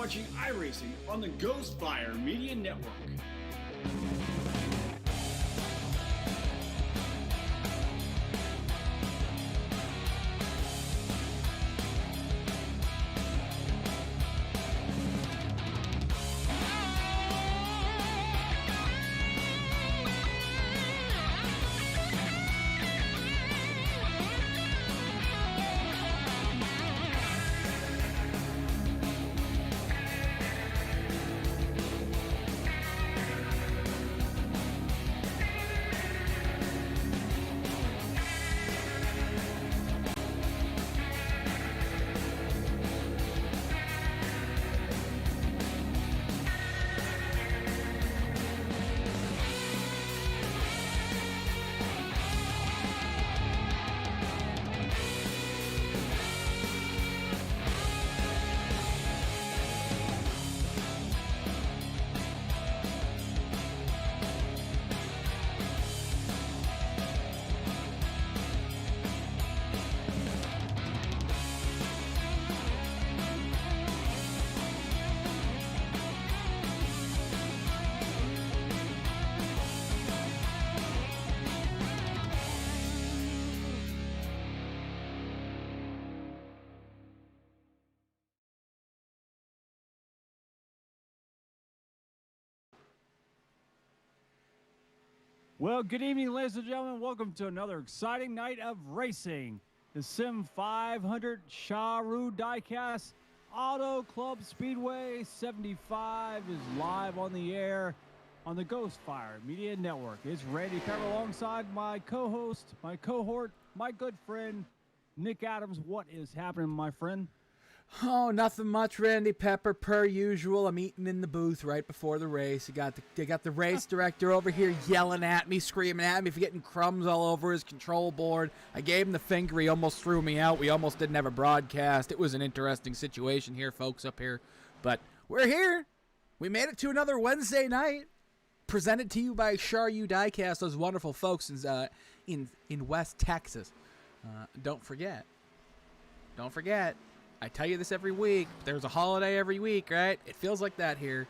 watching iRacing on the Ghostfire Media Network. Well, good evening, ladies and gentlemen. Welcome to another exciting night of racing. The m500 Sharue Diecast Autoclub Speedway 75 is live on the air on the Ghostfire Media Network. It's Randy Pepper alongside my co-host, my cohort, my good friend, Nick Adams. What is happening, my friend? Oh, nothing much, Randy Pepper, per usual. I'm eating in the booth right before the race. You got the race director over here yelling at me, screaming at me for getting crumbs all over his control board. I gave him the finger. He almost threw me out. We almost didn't have a broadcast. It was an interesting situation here, folks, up here. But we're here. We made it to another Wednesday night. Presented to you by Sharue Diecast, those wonderful folks in West Texas. Don't forget. I tell you this every week. There's a holiday every week, right? It feels like that here.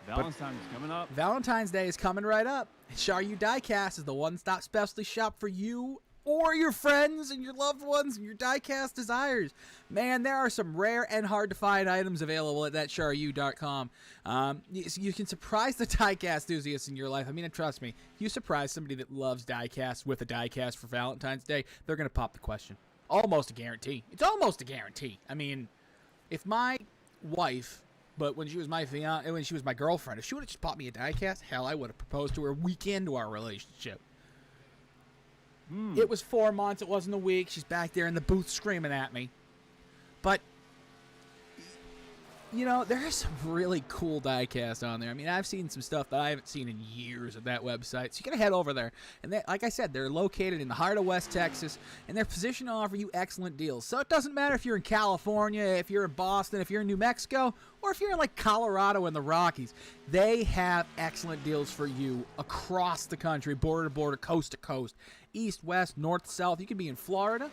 Valentine's coming up. Valentine's Day is coming right up. Sharue Diecast is the one-stop specialty shop for you or your friends and your loved ones and your diecast desires. Man, there are some rare and hard-to-find items available at thatsharue.com. You can surprise the diecast enthusiasts in your life. I mean, and trust me, if you surprise somebody that loves diecast with a diecast for Valentine's Day, they're going to pop the question. Almost a guarantee. It's almost a guarantee. I mean, if my wife, but when she was my when she was my girlfriend, if she would have just bought me a diecast, hell, I would have proposed to her week into our relationship. It was 4 months. It wasn't a week. She's back there in the booth screaming at me. But, you know, there's some really cool diecast on there. I mean, I've seen some stuff that I haven't seen in years of that website. So you got to head over there. And they, like I said, they're located in the heart of West Texas, and they're positioned to offer you excellent deals. So it doesn't matter if you're in California, if you're in Boston, if you're in New Mexico, or if you're in like Colorado and the Rockies. They have excellent deals for you across the country, border to border, coast to coast, east, west, north, south. You can be in Florida.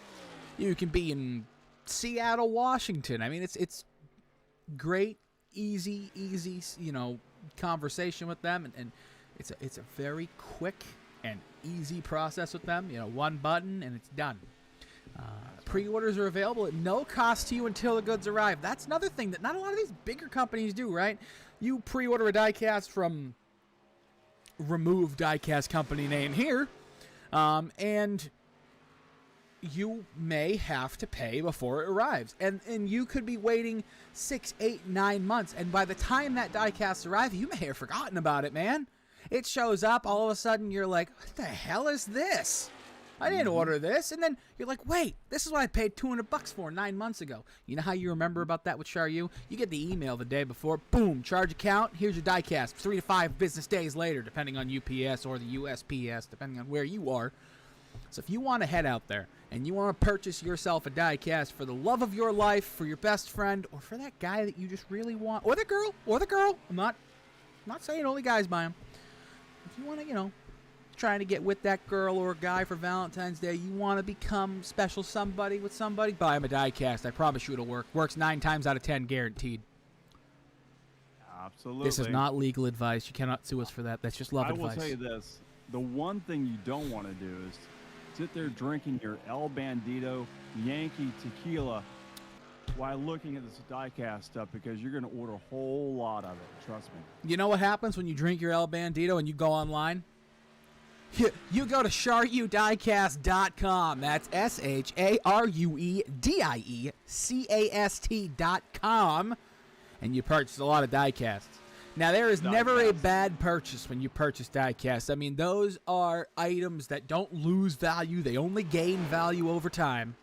You can be in Seattle, Washington. I mean, it's great, easy, you know, conversation with them, and it's a very quick and easy process with them. You know, one button and it's done. Pre-orders are available at no cost to you until the goods arrive. That's another thing that not a lot of these bigger companies do, right? You pre-order a diecast from remove diecast company name here, and you may have to pay before it arrives. And you could be waiting 6, 8, 9 months. And by the time that diecast arrives, you may have forgotten about it, man. It shows up. All of a sudden, you're like, what the hell is this? I didn't order this. And then you're like, wait, this is what I paid $200 for 9 months ago. You know how you remember about that with Sharue? You get the email the day before. Boom, charge account. Here's your diecast. 3 to 5 business days later, depending on UPS or the USPS, depending on where you are. So if you want to head out there and you want to purchase yourself a diecast for the love of your life, for your best friend, or for that guy that you just really want, or the girl, I'm not saying only guys buy them. If you want to, you know, trying to get with that girl or guy for Valentine's Day, you want to become special somebody with somebody, buy him a diecast. I promise you it'll work. Works 9 times out of 10, guaranteed. Absolutely. This is not legal advice. You cannot sue us for that. That's just love I advice. will tell you this. The one thing you don't want to do is sit there drinking your El Bandito Yankee tequila while looking at this diecast stuff, because you're going to order a whole lot of it. Trust me. You know what happens when you drink your El Bandito and you go online? You go to SharueDiecast.com. That's SharueDiecast.com, and you purchase a lot of diecasts. Now, there is never a bad purchase when you purchase diecasts. I mean, those are items that don't lose value. They only gain value over time.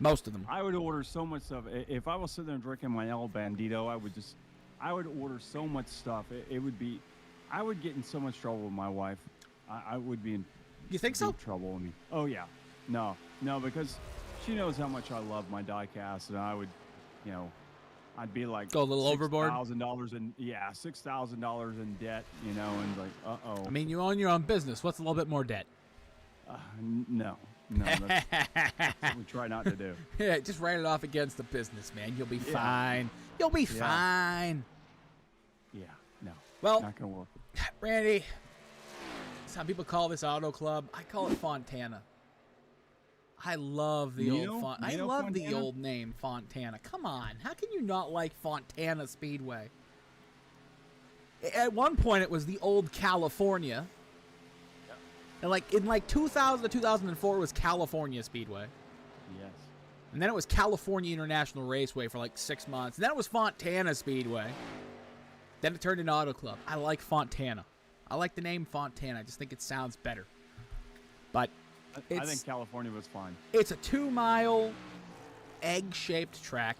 Most of them. I would order so much stuff. If I was sitting there drinking my El Bandito, I would order so much stuff. I would get in so much trouble with my wife. I would be in You think so? trouble with me. Oh, yeah. No, because she knows how much I love my diecast, and I would, I'd be like go a little overboard. $6,000 in debt, and like, uh-oh. I mean, you own your own business. What's a little bit more debt? No, that's what we try not to do. Yeah, just write it off against the business, man. You'll be fine. You'll be fine. Yeah, no. Well, not gonna work. Randy, some people call this Autoclub. I call it Fontana. I love the old name Fontana. Come on, how can you not like Fontana Speedway? At one point, it was the old California. And in 2000 to 2004, it was California Speedway. Yes. And then it was California International Raceway for 6 months. And then it was Fontana Speedway. Then it turned into Auto Club. I like Fontana. I like the name Fontana. I just think it sounds better. But I think California was fine. It's a 2-mile egg-shaped track,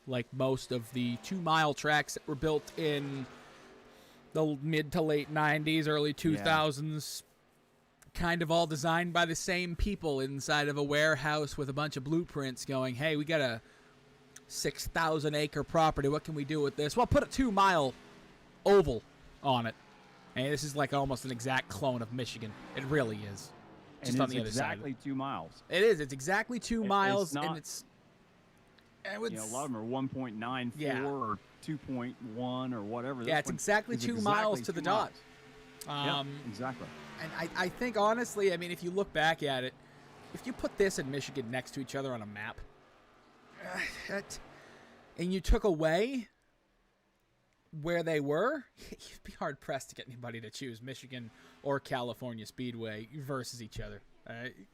like most of the 2-mile tracks that were built in the mid to late 90s, early 2000s. Kind of all designed by the same people inside of a warehouse with a bunch of blueprints going, hey, we got a 6,000-acre property. What can we do with this? Well, put a 2-mile oval on it. And this is almost an exact clone of Michigan. It really is. Just on the other side. Exactly 2 miles. It is. It's exactly 2 miles. It's not, and it's... a lot of them are 1.94 or 2.1 or whatever. Yeah, it's exactly 2 miles to the dot. Exactly. And I think, honestly, I mean, if you look back at it, if you put this and Michigan next to each other on a map, and you took away where they were, you'd be hard-pressed to get anybody to choose Michigan or California Speedway versus each other.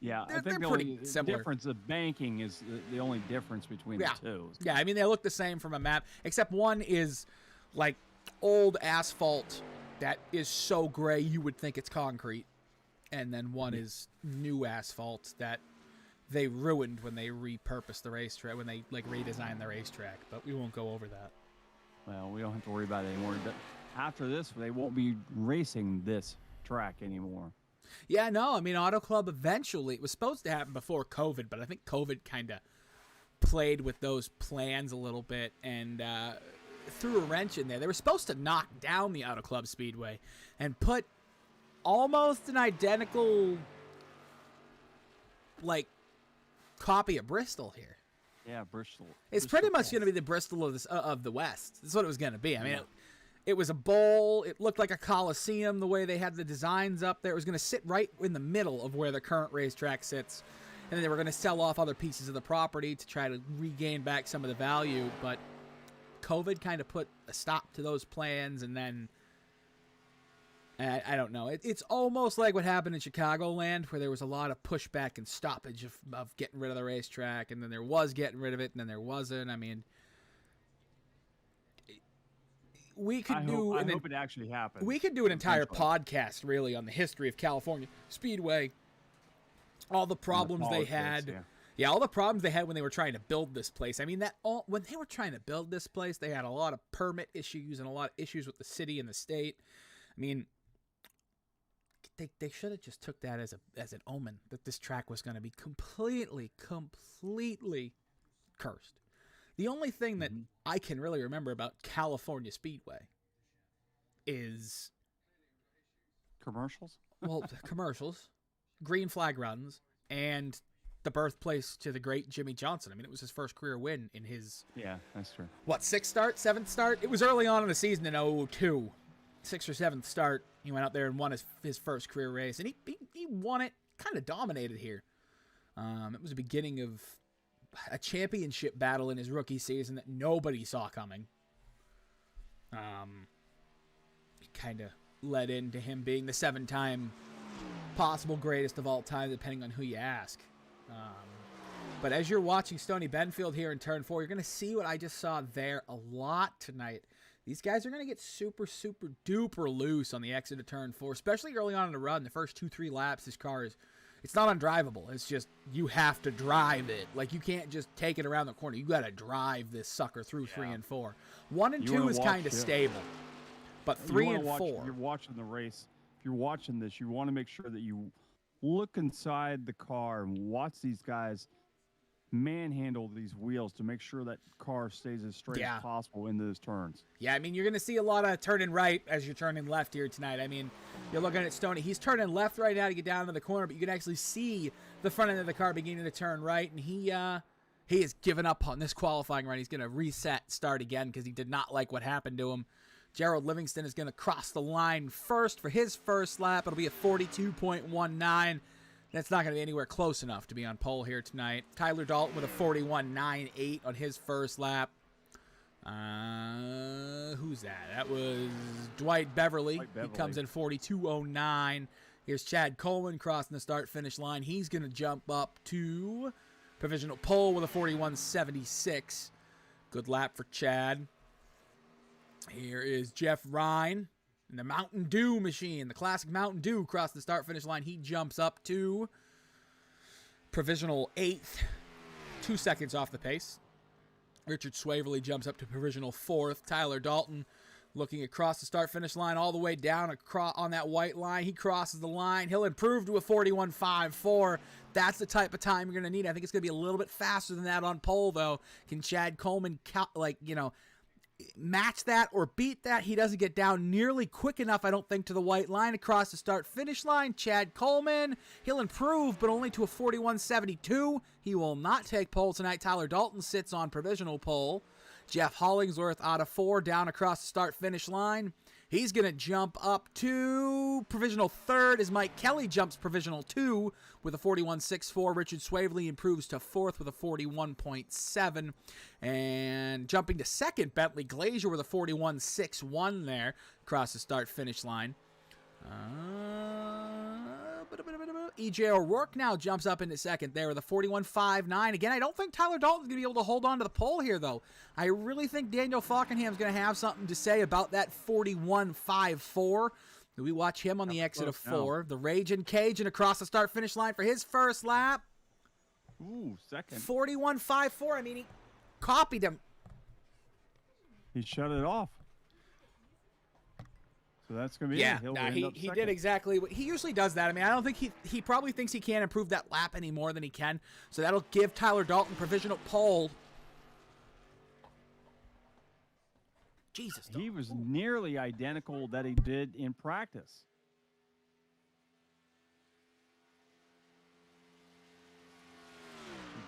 Yeah, they're I think the pretty only similar. difference of banking is the only difference between the two. Yeah, I mean, they look the same from a map, except one is old asphalt that is so gray you would think it's concrete, and then one is new asphalt that they ruined when they repurposed the racetrack, when they redesigned the racetrack. But we won't go over that. Well, we don't have to worry about it anymore. After this, they won't be racing this track anymore. Yeah, no, I mean, Auto Club eventually, it was supposed to happen before COVID, but I think COVID kind of played with those plans a little bit and threw a wrench in there. They were supposed to knock down the Auto Club Speedway and put almost an identical copy of Bristol here. Yeah, Bristol. It's pretty much going to be the Bristol of the West. That's what it was going to be. I mean, it was a bowl. It looked like a coliseum the way they had the designs up there. It was going to sit right in the middle of where the current racetrack sits. And then they were going to sell off other pieces of the property to try to regain back some of the value. But COVID kind of put a stop to those plans, and then I don't know. It's almost like what happened in Chicagoland, where there was a lot of pushback and stoppage of getting rid of the racetrack, and then there was getting rid of it, and then there wasn't. I mean, we could do. I hope it actually happens. We could do an entire podcast, really, on the history of California Speedway, all the problems they had. Yeah, all the problems they had when they were trying to build this place. I mean, when they were trying to build this place, they had a lot of permit issues and a lot of issues with the city and the state. I mean, they should have just took that as an omen that this track was going to be completely cursed. The only thing that I can really remember about California Speedway is commercials. Well, commercials, green flag runs, and the birthplace to the great Jimmy Johnson. I mean, it was his first career win in his... Yeah, that's true. What, seventh start? It was early on in the season in 2002. 6th or 7th start. He went out there and won his first career race. And he won it, kind of dominated here. It was the beginning of a championship battle in his rookie season that nobody saw coming. It kind of led into him being the 7-time possible greatest of all time, depending on who you ask. But as you're watching Stoney Benfield here in turn 4, you're going to see what I just saw there a lot tonight. These guys are going to get super, super duper loose on the exit of turn 4, especially early on in the run. The first 2-3 laps, this car it's not undrivable. It's just you have to drive it. Like, you can't just take it around the corner. You got to drive this sucker through 3 and 4. 1 and 2 is kind of stable, but 3 and 4. You're watching the race. If you're watching this, you want to make sure that you look inside the car and watch these guys manhandle these wheels to make sure that car stays as straight as possible in those turns. Yeah, I mean, you're going to see a lot of turning right as you're turning left here tonight. I mean, you're looking at Stoney. He's turning left right now to get down to the corner, but you can actually see the front end of the car beginning to turn right, and he has given up on this qualifying run. He's going to reset, start again, because he did not like what happened to him. Gerald Livingston is going to cross the line first for his first lap. It'll be a 42.19. That's not going to be anywhere close enough to be on pole here tonight. Tyler Dalton with a 41.98 on his first lap. Who's that? That was Dwight Beverly. He comes in 42.09. Here's Chad Coleman crossing the start-finish line. He's going to jump up to provisional pole with a 41.76. Good lap for Chad. Here is Jeff Ryan. And the Mountain Dew machine, the classic Mountain Dew, across the start-finish line. He jumps up to provisional 8th, 2 seconds off the pace. Richard Swaverly jumps up to provisional 4th. Tyler Dalton looking across the start-finish line all the way down across on that white line. He crosses the line. He'll improve to a 41.54. That's the type of time you're going to need. I think it's going to be a little bit faster than that on pole, though. Can Chad Coleman, match that or beat that? He doesn't get down nearly quick enough, I don't think, to the white line across the start-finish line. Chad Coleman, he'll improve, but only to a 41.72. He will not take pole tonight. Tyler Dalton sits on provisional pole. Jeff Hollingsworth out of 4 down across the start-finish line. He's going to jump up to provisional 3rd as Mike Kelly jumps provisional 2 with a 41.64. Richard Swaverly improves to 4th with a 41.7. And jumping to 2nd, Bentley Glazier with a 41.61 there across the start-finish line. E.J. O'Rourke now jumps up into 2nd there with a 41.59. Again, I don't think Tyler Dalton's going to be able to hold on to the pole here, though. I really think Daniel Falkenham's going to have something to say about that 41.54. We watch him on the exit of 4. The Ragin' Cajun across the start-finish line for his first lap. Ooh, 2nd. 41.54. I mean, he copied him. He shut it off. So that's going to be it. He did exactly what he usually does. That I mean, I don't think he probably thinks he can't improve that lap any more than he can. So that'll give Tyler Dalton provisional pole. Jesus, he was nearly identical that he did in practice.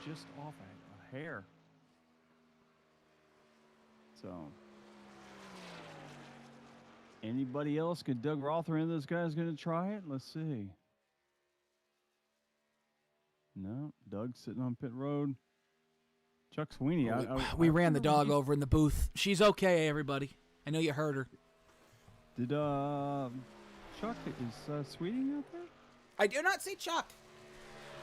Just off a hair. So. Anybody else? Could Doug Roth or any of those guys going to try it? Let's see. No, Doug's sitting on pit road. Chuck Sweeney. We ran the dog over in the booth. She's okay, everybody. I know you heard her. Did Chuck, is Sweeney out there? I do not see Chuck.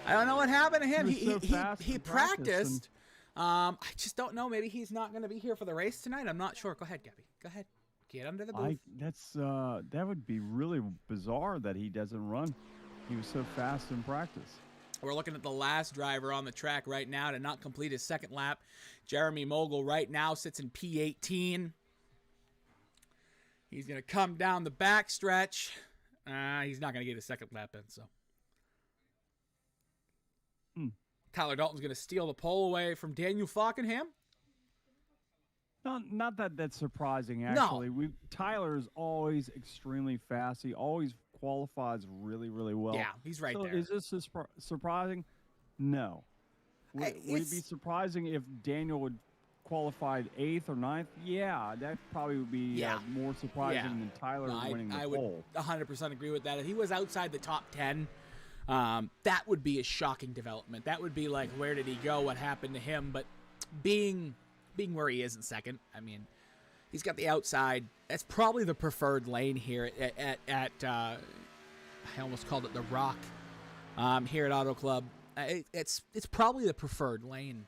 I don't know what happened to him. He practiced. I just don't know. Maybe he's not going to be here for the race tonight. I'm not sure. Go ahead, Gabby. Go ahead. Get under the booth. That would be really bizarre that he doesn't run. He was so fast in practice. We're looking at the last driver on the track right now to not complete his second lap. Jeremy Mogul right now sits in P18. He's going to come down the back stretch. He's not going to get his second lap in, so. Tyler Dalton's going to steal the pole away from Daniel Falkenham. Not that that's surprising, actually. No. Tyler's always extremely fast. He always qualifies really, really well. Yeah, he's right there. Is this surprising? No. Would it be surprising if Daniel would qualified 8th or 9th? Yeah, that probably would be more surprising than Tyler winning the pole. I would 100% agree with that. If he was outside the top 10, that would be a shocking development. That would be like, where did he go? What happened to him? But being where he is in second, I mean, he's got the outside. That's probably the preferred lane here at I almost called it the Rock here at Auto Club. It's probably the preferred lane.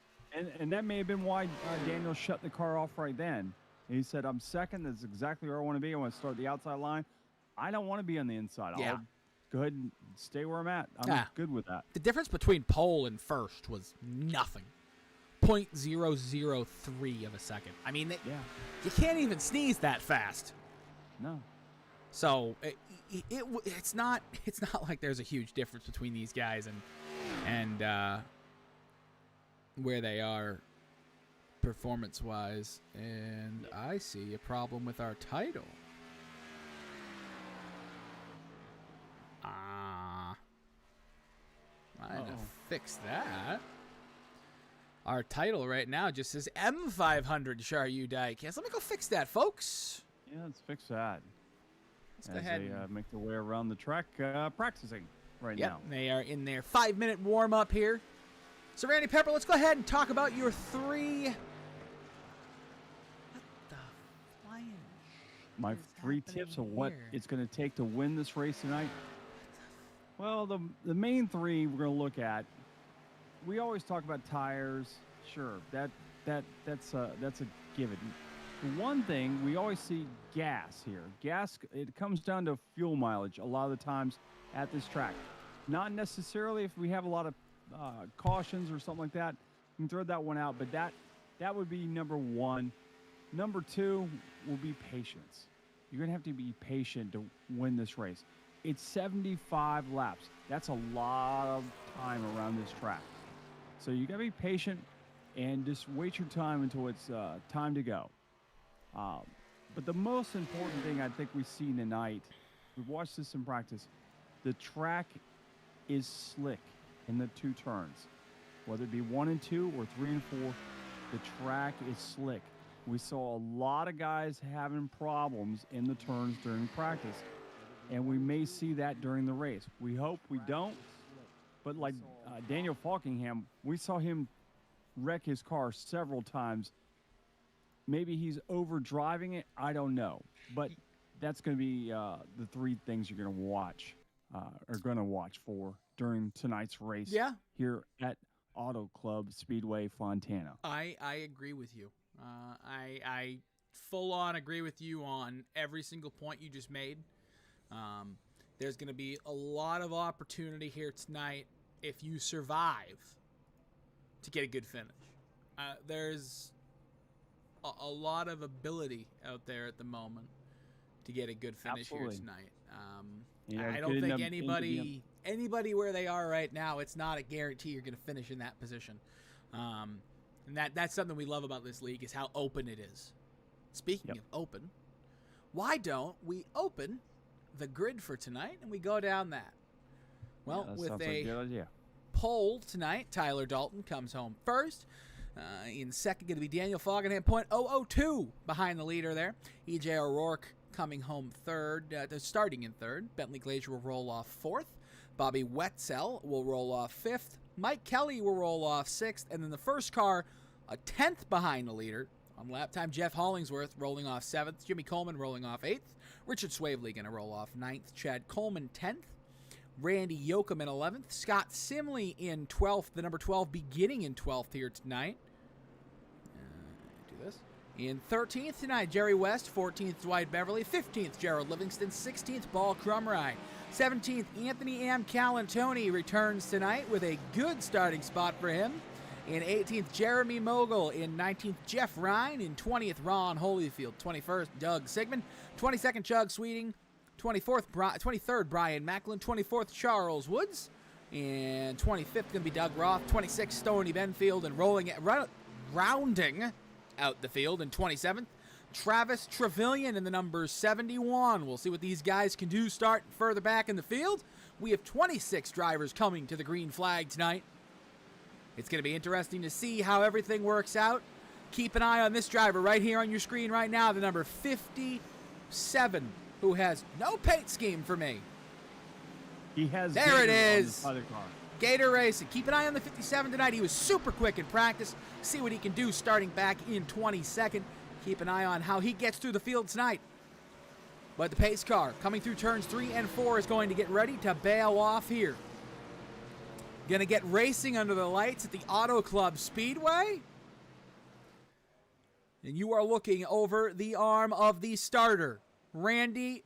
And that may have been why Daniel shut the car off right then. He said, I'm second. That's exactly where I want to be. I want to start the outside line. I don't want to be on the inside. I'll go ahead and stay where I'm at. I'm good with that. The difference between pole and first was nothing. 0.003 of a second. I mean, you can't even sneeze that fast. No. So it's not like there's a huge difference between these guys and where they are performance-wise. And I see a problem with our title. I'm going to fix that. Our title right now just says M500 Sharue Diecast. Let me go fix that, folks. Yeah, let's fix that. Let's go ahead and make their way around the track practicing right now. They are in their 5-minute warm-up here. So, Randy Pepper, let's go ahead and talk about your 3... What the flying My 3 tips of what it's going to take to win this race tonight. Well, the main 3 we're going to look at. We always talk about tires. Sure, that's a given. The one thing we always see gas here. Gas, it comes down to fuel mileage a lot of the times at this track. Not necessarily if we have a lot of cautions or something like that. You can throw that one out, but that would be number 1. Number 2 will be patience. You're going to have to be patient to win this race. It's 75 laps. That's a lot of time around this track. So you got to be patient and just wait your time until it's time to go. But the most important thing I think we see tonight, we've watched this in practice, the track is slick in the 2 turns. Whether it be 1 and 2 or 3 and 4, the track is slick. We saw a lot of guys having problems in the turns during practice, and we may see that during the race. We hope we don't, but like Daniel Falkingham, we saw him wreck his car several times. Maybe he's over driving it. I don't know, but that's going to be the 3 things you're going to watch for during tonight's race here at Auto Club Speedway Fontana. I agree with you. I full on agree with you on every single point you just made. There's going to be a lot of opportunity here tonight if you survive to get a good finish. There's a lot of ability out there at the moment to get a good finish here tonight. I don't think anybody where they are right now, it's not a guarantee you're going to finish in that position. And that's something we love about this league is how open it is. Speaking of open, why don't we open the grid for tonight and we go down that? Well, with a pole tonight, Tyler Dalton comes home first. In second, going to be Daniel Falkingham, .002 behind the leader there. E.J. O'Rourke coming home third, starting in third. Bentley Glazier will roll off fourth. Bobby Wetzel will roll off fifth. Mike Kelly will roll off sixth. And then the first car, a 10th behind the leader. On lap time, Jeff Hollingsworth rolling off 7th. Jimmy Coleman rolling off 8th. Richard Swavely going to roll off 9th. Chad Coleman 10th. Randy Yoakum in 11th. Scott Simley in 12th. The number 12 beginning in 12th here tonight. Do this. In 13th tonight, Jerry West. 14th, Dwight Beverly. 15th, Gerald Livingston. 16th, Paul Crumrye. 17th, Anthony Calantoni returns tonight with a good starting spot for him. In 18th, Jeremy Mogul. In 19th, Jeff Ryan. In 20th, Ron Holyfield. 21st, Doug Sigmund. 22nd, Chug Sweeting. 23rd, Brian Macklin. 24th, Charles Woods. And 25th, going to be Doug Roth. 26th, Stoney Benfield. And rounding out the field in 27th, Travis Trevelyan in the number 71. We'll see what these guys can do start further back in the field. We have 26 drivers coming to the green flag tonight. It's going to be interesting to see how everything works out. Keep an eye on this driver right here on your screen right now, the number 57, who has no paint scheme for me. He has. There it is. Other car. Gator Racing. Keep an eye on the 57 tonight. He was super quick in practice. See what he can do starting back in 22nd. Keep an eye on how he gets through the field tonight. But the pace car coming through turns 3 and 4 is going to get ready to bail off here. Going to get racing under the lights at the Autoclub Speedway. And you are looking over the arm of the starter, Randy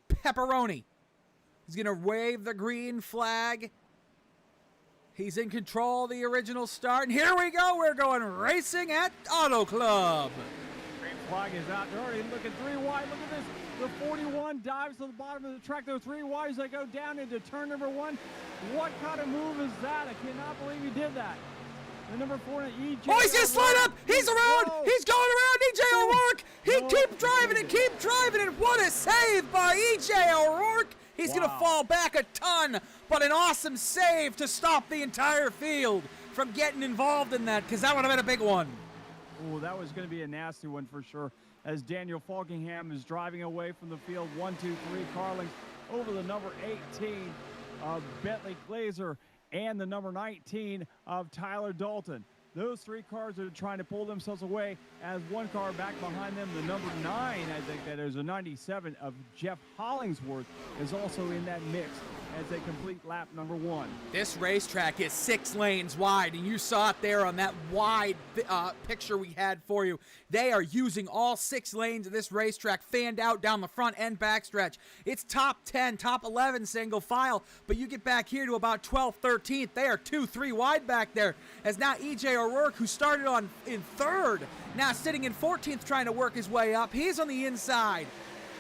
Pepperoni. He's going to wave the green flag. He's in control of the original start. And here we go. We're going racing at Autoclub. Green flag is out. They're already looking 3 wide. Look at this. The 41 dives to the bottom of the track. Those 3 wides that go down into turn number 1. What kind of move is that? I cannot believe he did that. The number 4, EJ. Oh, he's going to slide up. He's around. Whoa. He's going around EJ O'Rourke. He keep driving it, keep driving it. What a save by EJ O'Rourke. He's going to fall back a ton, but an awesome save to stop the entire field from getting involved in that, because that would have been a big one. Oh, that was going to be a nasty one for sure. As Daniel Falkingham is driving away from the field, 1, 2, 3 car lengths over the number 18 of Bentley Glazer and the number 19 of Tyler Dalton. Those 3 cars are trying to pull themselves away as one car back behind them, the number 9, I think that is a 97 of Jeff Hollingsworth, is also in that mix as they complete lap number 1. This racetrack is 6 lanes wide, and you saw it there on that wide picture we had for you. They are using all 6 lanes of this racetrack fanned out down the front and backstretch. It's top 10, top 11 single file, but you get back here to about 12th, 13th. They are 2, 3 wide back there, as now EJ O'Rourke, who started in 3rd, now sitting in 14th trying to work his way up. He's on the inside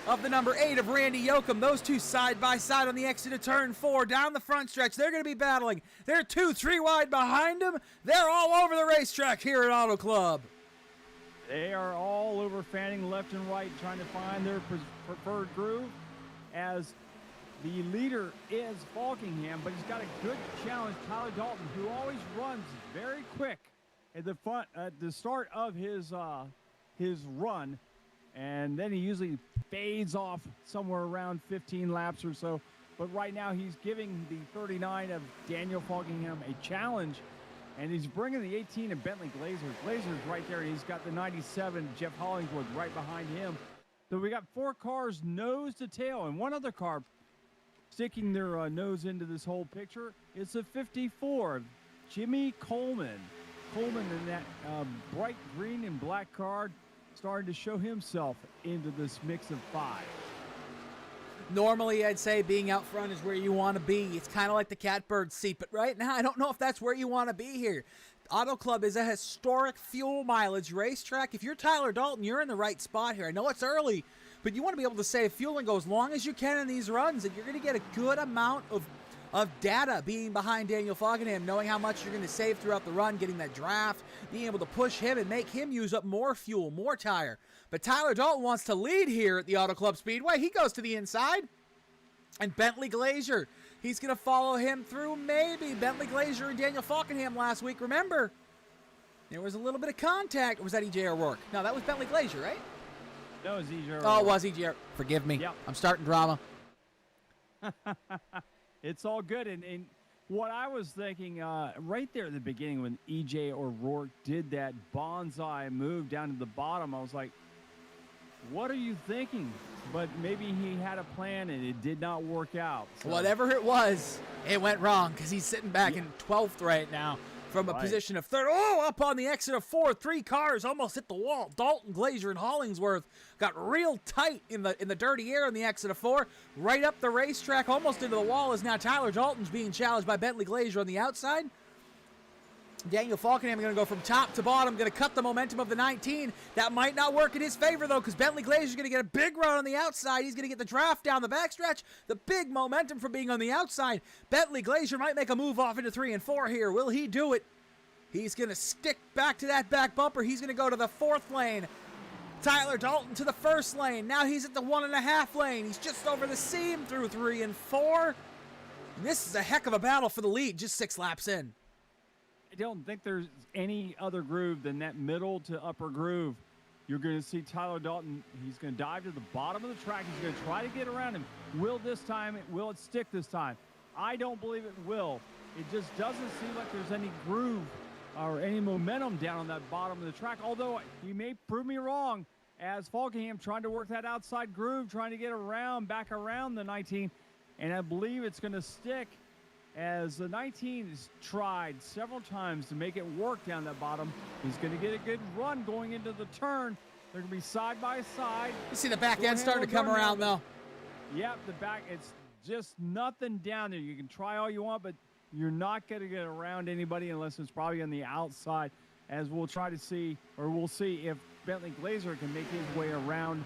of the number 8 of Randy Yoakum. Those two side by side on the exit of turn 4 down the front stretch. They're going to be battling. They're 2, 3 wide behind them. They're all over the racetrack here at Auto Club. They are all over fanning left and right, trying to find their preferred groove, as the leader is Falkingham, but he's got a good challenge, Tyler Dalton, who always runs very quick at the front at the start of his run, and then he usually fades off somewhere around 15 laps or so. But right now he's giving the 39 of Daniel Falkingham a challenge, and he's bringing the 18 of Bentley Glazer. Glazer's right there, and he's got the 97 Jeff Hollingsworth right behind him. So we got 4 cars nose to tail, and one other car sticking their nose into this whole picture. It's a 54, Jimmy Coleman. Coleman in that bright green and black car, starting to show himself into this mix of 5. Normally, I'd say being out front is where you want to be. It's kind of like the catbird seat, but right now, I don't know if that's where you want to be here. Auto Club is a historic fuel mileage racetrack. If you're Tyler Dalton, you're in the right spot here. I know it's early, but you want to be able to save fuel and go as long as you can in these runs, and you're going to get a good amount of data being behind Daniel Falkingham, knowing how much you're going to save throughout the run, getting that draft, being able to push him and make him use up more fuel, more tire. But Tyler Dalton wants to lead here at the Auto Club Speedway. He goes to the inside. And Bentley Glazer, he's going to follow him through maybe. Bentley Glazer and Daniel Falkingham last week. Remember, there was a little bit of contact. Or was that EJ O'Rourke? No, that was Bentley Glazer, right? No, it was EJ O'Rourke. Oh, it was EJ O'Rourke. Forgive me. Yep. I'm starting drama. It's all good. And what I was thinking right there at the beginning when EJ O'Rourke did that bonsai move down to the bottom, I was like, what are you thinking? But maybe he had a plan and it did not work out. So. Whatever it was, it went wrong because he's sitting back in 12th right now from a position of 3rd. Oh, up on the exit of 4th. 3 cars almost hit the wall. Dalton, Glazer, and Hollingsworth got real tight in the dirty air on the exit of 4. Right up the racetrack, almost into the wall, is now Tyler Dalton's being challenged by Bentley Glazer on the outside. Daniel Falkingham going to go from top to bottom, going to cut the momentum of the 19. That might not work in his favor, though, because Bentley Glazer is going to get a big run on the outside. He's going to get the draft down the backstretch. The big momentum from being on the outside. Bentley Glazer might make a move off into 3 and 4 here. Will he do it? He's going to stick back to that back bumper. He's going to go to the 4th lane. Tyler Dalton to the 1st lane. Now he's at the 1.5 lane. He's just over the seam through 3 and 4. And this is a heck of a battle for the lead, just 6 laps in. don't think there's any other groove than that middle to upper groove. You're going to see Tyler Dalton. He's going to dive to the bottom of the track. He's going to try to get around him. Will it stick this time? I don't believe it will. It just doesn't seem like there's any groove or any momentum down on that bottom of the track, although he may prove me wrong, as Falkingham trying to work that outside groove, trying to get back around the 19, and I believe it's going to stick, as the 19 has tried several times to make it work down that bottom. He's going to get a good run going into the turn. They're going to be side by side. You see the back end starting to come around, though. Yep, the back, it's just nothing down there. You can try all you want, but you're not going to get around anybody unless it's probably on the outside, as we'll try to see, or we'll see if Bentley Glazer can make his way around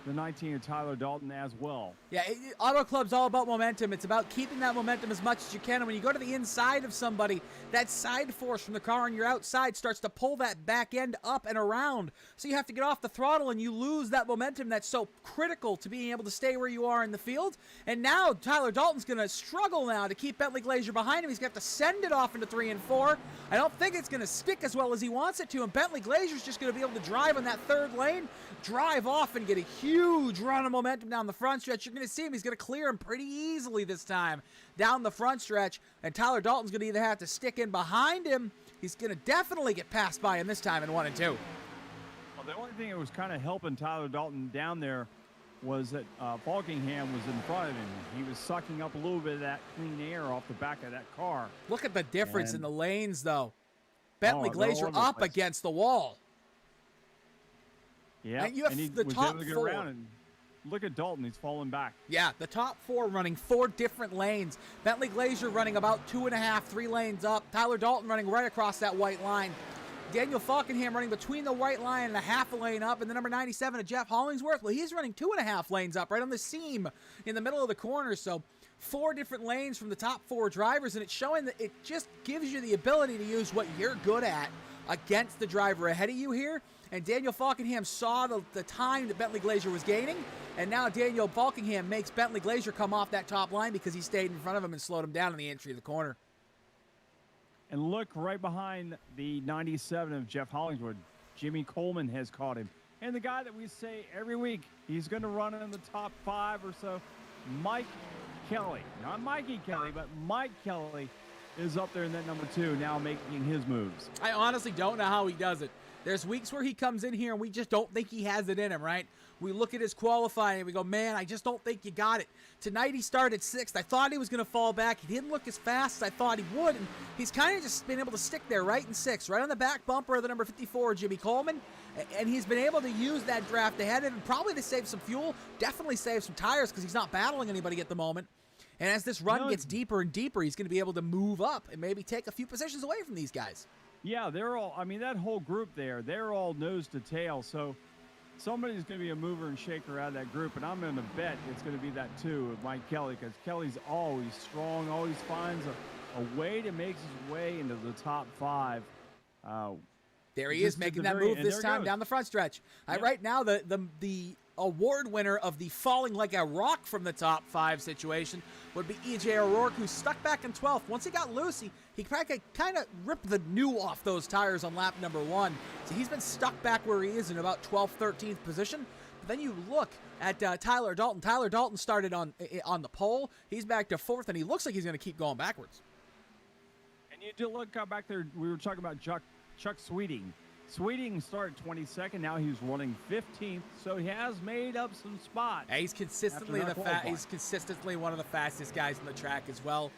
the 19 of Tyler Dalton as well. Yeah, Auto Club's all about momentum. It's about keeping that momentum as much as you can. And when you go to the inside of somebody, that side force from the car on your outside starts to pull that back end up and around. So you have to get off the throttle, and you lose that momentum that's so critical to being able to stay where you are in the field. And now Tyler Dalton's going to struggle now to keep Bentley Glazer behind him. He's going to have to send it off into 3 and 4. I don't think it's going to stick as well as he wants it to. And Bentley Glazer's just going to be able to drive on that third lane, drive off, and get a huge run of momentum down the front stretch. You're going to see him. He's going to clear him pretty easily this time down the front stretch, and Tyler Dalton's going to either have to stick in behind him. He's going to definitely get passed by him this time in 1 and 2. Well, the only thing that was kind of helping Tyler Dalton down there was that Falkingham was in front of him. He was sucking up a little bit of that clean air off the back of that car. Look at the difference in the lanes, though. Bentley Glazer up against the wall. Yeah, and you have the top 4. And look at Dalton. He's falling back. Yeah, the top 4 running 4 different lanes. Bentley Glazer running about 2.5, 3 lanes up. Tyler Dalton running right across that white line. Daniel Falkingham running between the white line and a half a lane up. And the number 97 of Jeff Hollingsworth, well, he's running 2.5 lanes up right on the seam in the middle of the corner. So 4 different lanes from the top 4 drivers, and it's showing that it just gives you the ability to use what you're good at against the driver ahead of you here. And Daniel Falkingham saw the time that Bentley Glazer was gaining, and now Daniel Falkingham makes Bentley Glazer come off that top line because he stayed in front of him and slowed him down in the entry of the corner. And look right behind the 97 of Jeff Hollingsworth. Jimmy Coleman has caught him. And the guy that we say every week, he's going to run in the top 5 or so, Mike Kelly. Not Mikey Kelly, but Mike Kelly is up there in that number 2, now making his moves. I honestly don't know how he does it. There's weeks where he comes in here and we just don't think he has it in him, right? We look at his qualifying and we go, man, I just don't think you got it. Tonight he started 6th. I thought he was going to fall back. He didn't look as fast as I thought he would, and he's kind of just been able to stick there right in 6th, right on the back bumper of the number 54, Jimmy Coleman, and he's been able to use that draft ahead of him, probably to save some fuel, definitely save some tires because he's not battling anybody at the moment. And as this run gets deeper and deeper, he's going to be able to move up and maybe take a few positions away from these guys. Yeah, they're all, I mean, that whole group there, they're all nose to tail. So somebody's going to be a mover and shaker out of that group. And I'm going to bet it's going to be that 2 of Mike Kelly, because Kelly's always strong, always finds a way to make his way into the top 5. There he is making that move this time down the front stretch. Yep. Right now, the award winner of the falling like a rock from the top 5 situation would be E.J. O'Rourke, who's stuck back in 12th. Once he got loose, he kind of ripped the new off those tires on lap number 1. So he's been stuck back where he is in about 12th, 13th position. But then you look at Tyler Dalton. Tyler Dalton started on the pole. He's back to 4th, and he looks like he's going to keep going backwards. And you do look back there, we were talking about Chuck Sweeting. Sweeting started 22nd. Now he's running 15th, so he has made up some spots. Yeah, he's consistently one of the fastest guys on the track as well.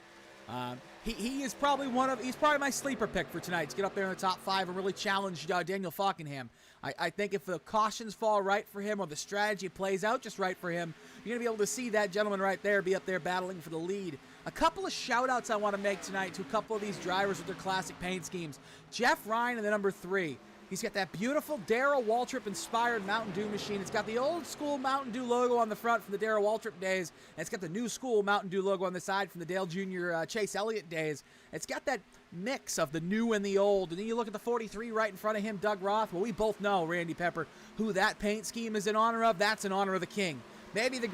He is probably he's probably my sleeper pick for tonight to get up there in the top 5 and really challenge Daniel Falkingham. I think if the cautions fall right for him or the strategy plays out just right for him, you're going to be able to see that gentleman right there be up there battling for the lead. A couple of shout-outs I want to make tonight to a couple of these drivers with their classic paint schemes. Jeff Ryan in the number 3. He's got that beautiful Darrell Waltrip-inspired Mountain Dew machine. It's got the old-school Mountain Dew logo on the front from the Darrell Waltrip days, and it's got the new-school Mountain Dew logo on the side from the Dale Jr. Chase Elliott days. It's got that mix of the new and the old, and then you look at the 43 right in front of him, Doug Roth. Well, we both know, Randy Pepper, who that paint scheme is in honor of. That's in honor of the king. Maybe the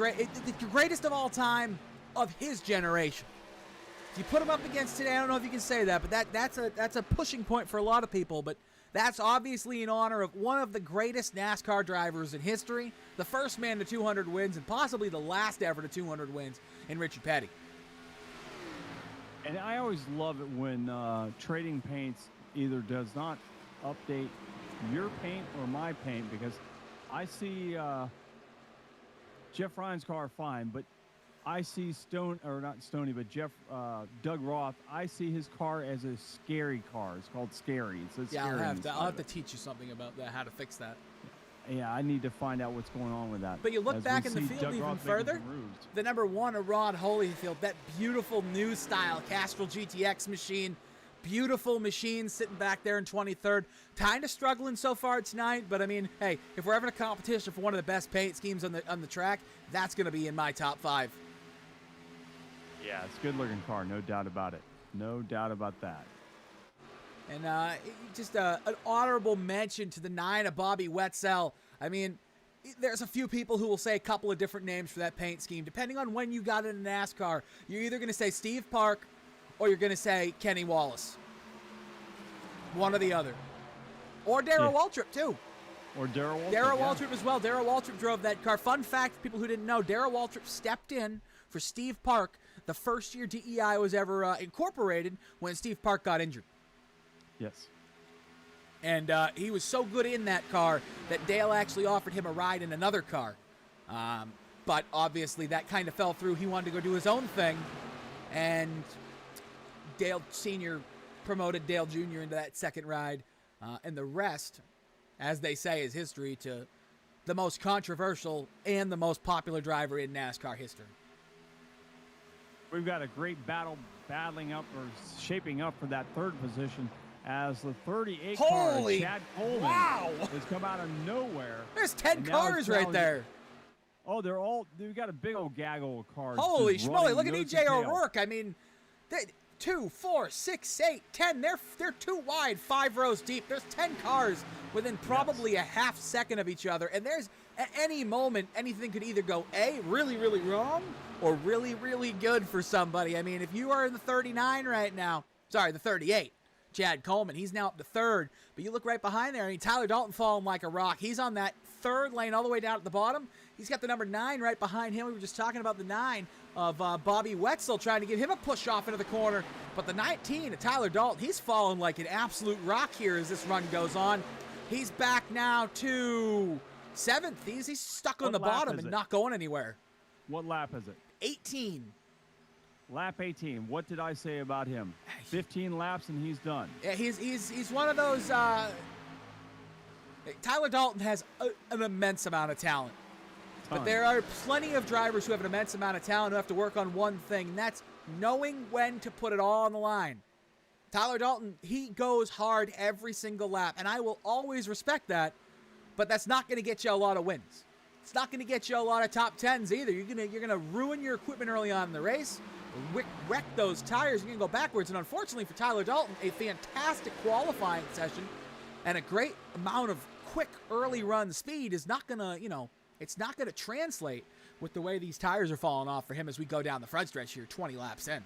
greatest of all time of his generation. If you put him up against today, I don't know if you can say that, but that's a pushing point for a lot of people. But that's obviously in honor of one of the greatest NASCAR drivers in history, the first man to 200 wins, and possibly the last ever to 200 wins in Richard Petty. And I always love it when Trading Paints either does not update your paint or my paint, because I see Jeff Ryan's car fine, but I see Doug Roth, I see his car as a scary car. It's called Scary. It says yeah, Scary. I'll have to teach you something about that, how to fix that. Yeah, I need to find out what's going on with that. But you look back in the field even further, the number 1, a Rod Holyfield, that beautiful new style Castrol GTX machine, beautiful machine sitting back there in 23rd. Kind of struggling so far tonight, but I mean, hey, if we're having a competition for one of the best paint schemes on the track, that's going to be in my top 5. Yeah, it's a good-looking car, no doubt about it. No doubt about that. And just an honorable mention to the 9 of Bobby Wetzel. I mean, there's a few people who will say a couple of different names for that paint scheme. Depending on when you got in a NASCAR, you're either going to say Steve Park or you're going to say Kenny Wallace. One or the other. Or Darrell Waltrip, too. Or Darrell Waltrip. Darrell Waltrip as well. Darrell Waltrip drove that car. Fun fact, for people who didn't know, Darrell Waltrip stepped in for Steve Park the first year DEI was ever incorporated when Steve Park got injured. Yes. And he was so good in that car that Dale actually offered him a ride in another car. But obviously that kind of fell through. He wanted to go do his own thing. And Dale Sr. promoted Dale Jr. into that second ride. And the rest, as they say, is history to the most controversial and the most popular driver in NASCAR history. We've got a great battle battling up or shaping up for that third position as the 38 car, Chad Coleman, has come out of nowhere. There's 10 cars right there. Oh, we've got a big old gaggle of cars. Holy schmoly, look at EJ O'Rourke. I mean, 2, 4, 6, 8, 10. They're too wide, 5 rows deep. There's 10 cars within probably a half second of each other. And there's, at any moment, anything could either go A, really, really wrong, or really, really good for somebody. I mean, if you are in the 39 right now, sorry, the 38, Chad Coleman, he's now up to 3rd. But you look right behind there, I mean, Tyler Dalton falling like a rock. He's on that 3rd lane all the way down at the bottom. He's got the number 9 right behind him. We were just talking about the 9 of Bobby Wetzel, trying to give him a push off into the corner. But the 19 of Tyler Dalton, he's falling like an absolute rock here as this run goes on. He's back now to 7th. He's stuck on the bottom and not going anywhere. What lap is it? 18. Lap 18. What did I say about him? 15 laps and he's done. Yeah, he's one of those. Tyler Dalton has an immense amount of talent. But there are plenty of drivers who have an immense amount of talent who have to work on one thing, and that's knowing when to put it all on the line. Tyler Dalton, he goes hard every single lap, and I will always respect that, but that's not going to get you a lot of wins. It's not going to get you a lot of top 10s either. You're gonna ruin your equipment early on in the race, wreck those tires, you're going to go backwards, and unfortunately for Tyler Dalton, a fantastic qualifying session and a great amount of quick early run speed is not going to, it's not going to translate with the way these tires are falling off for him as we go down the front stretch here, 20 laps in.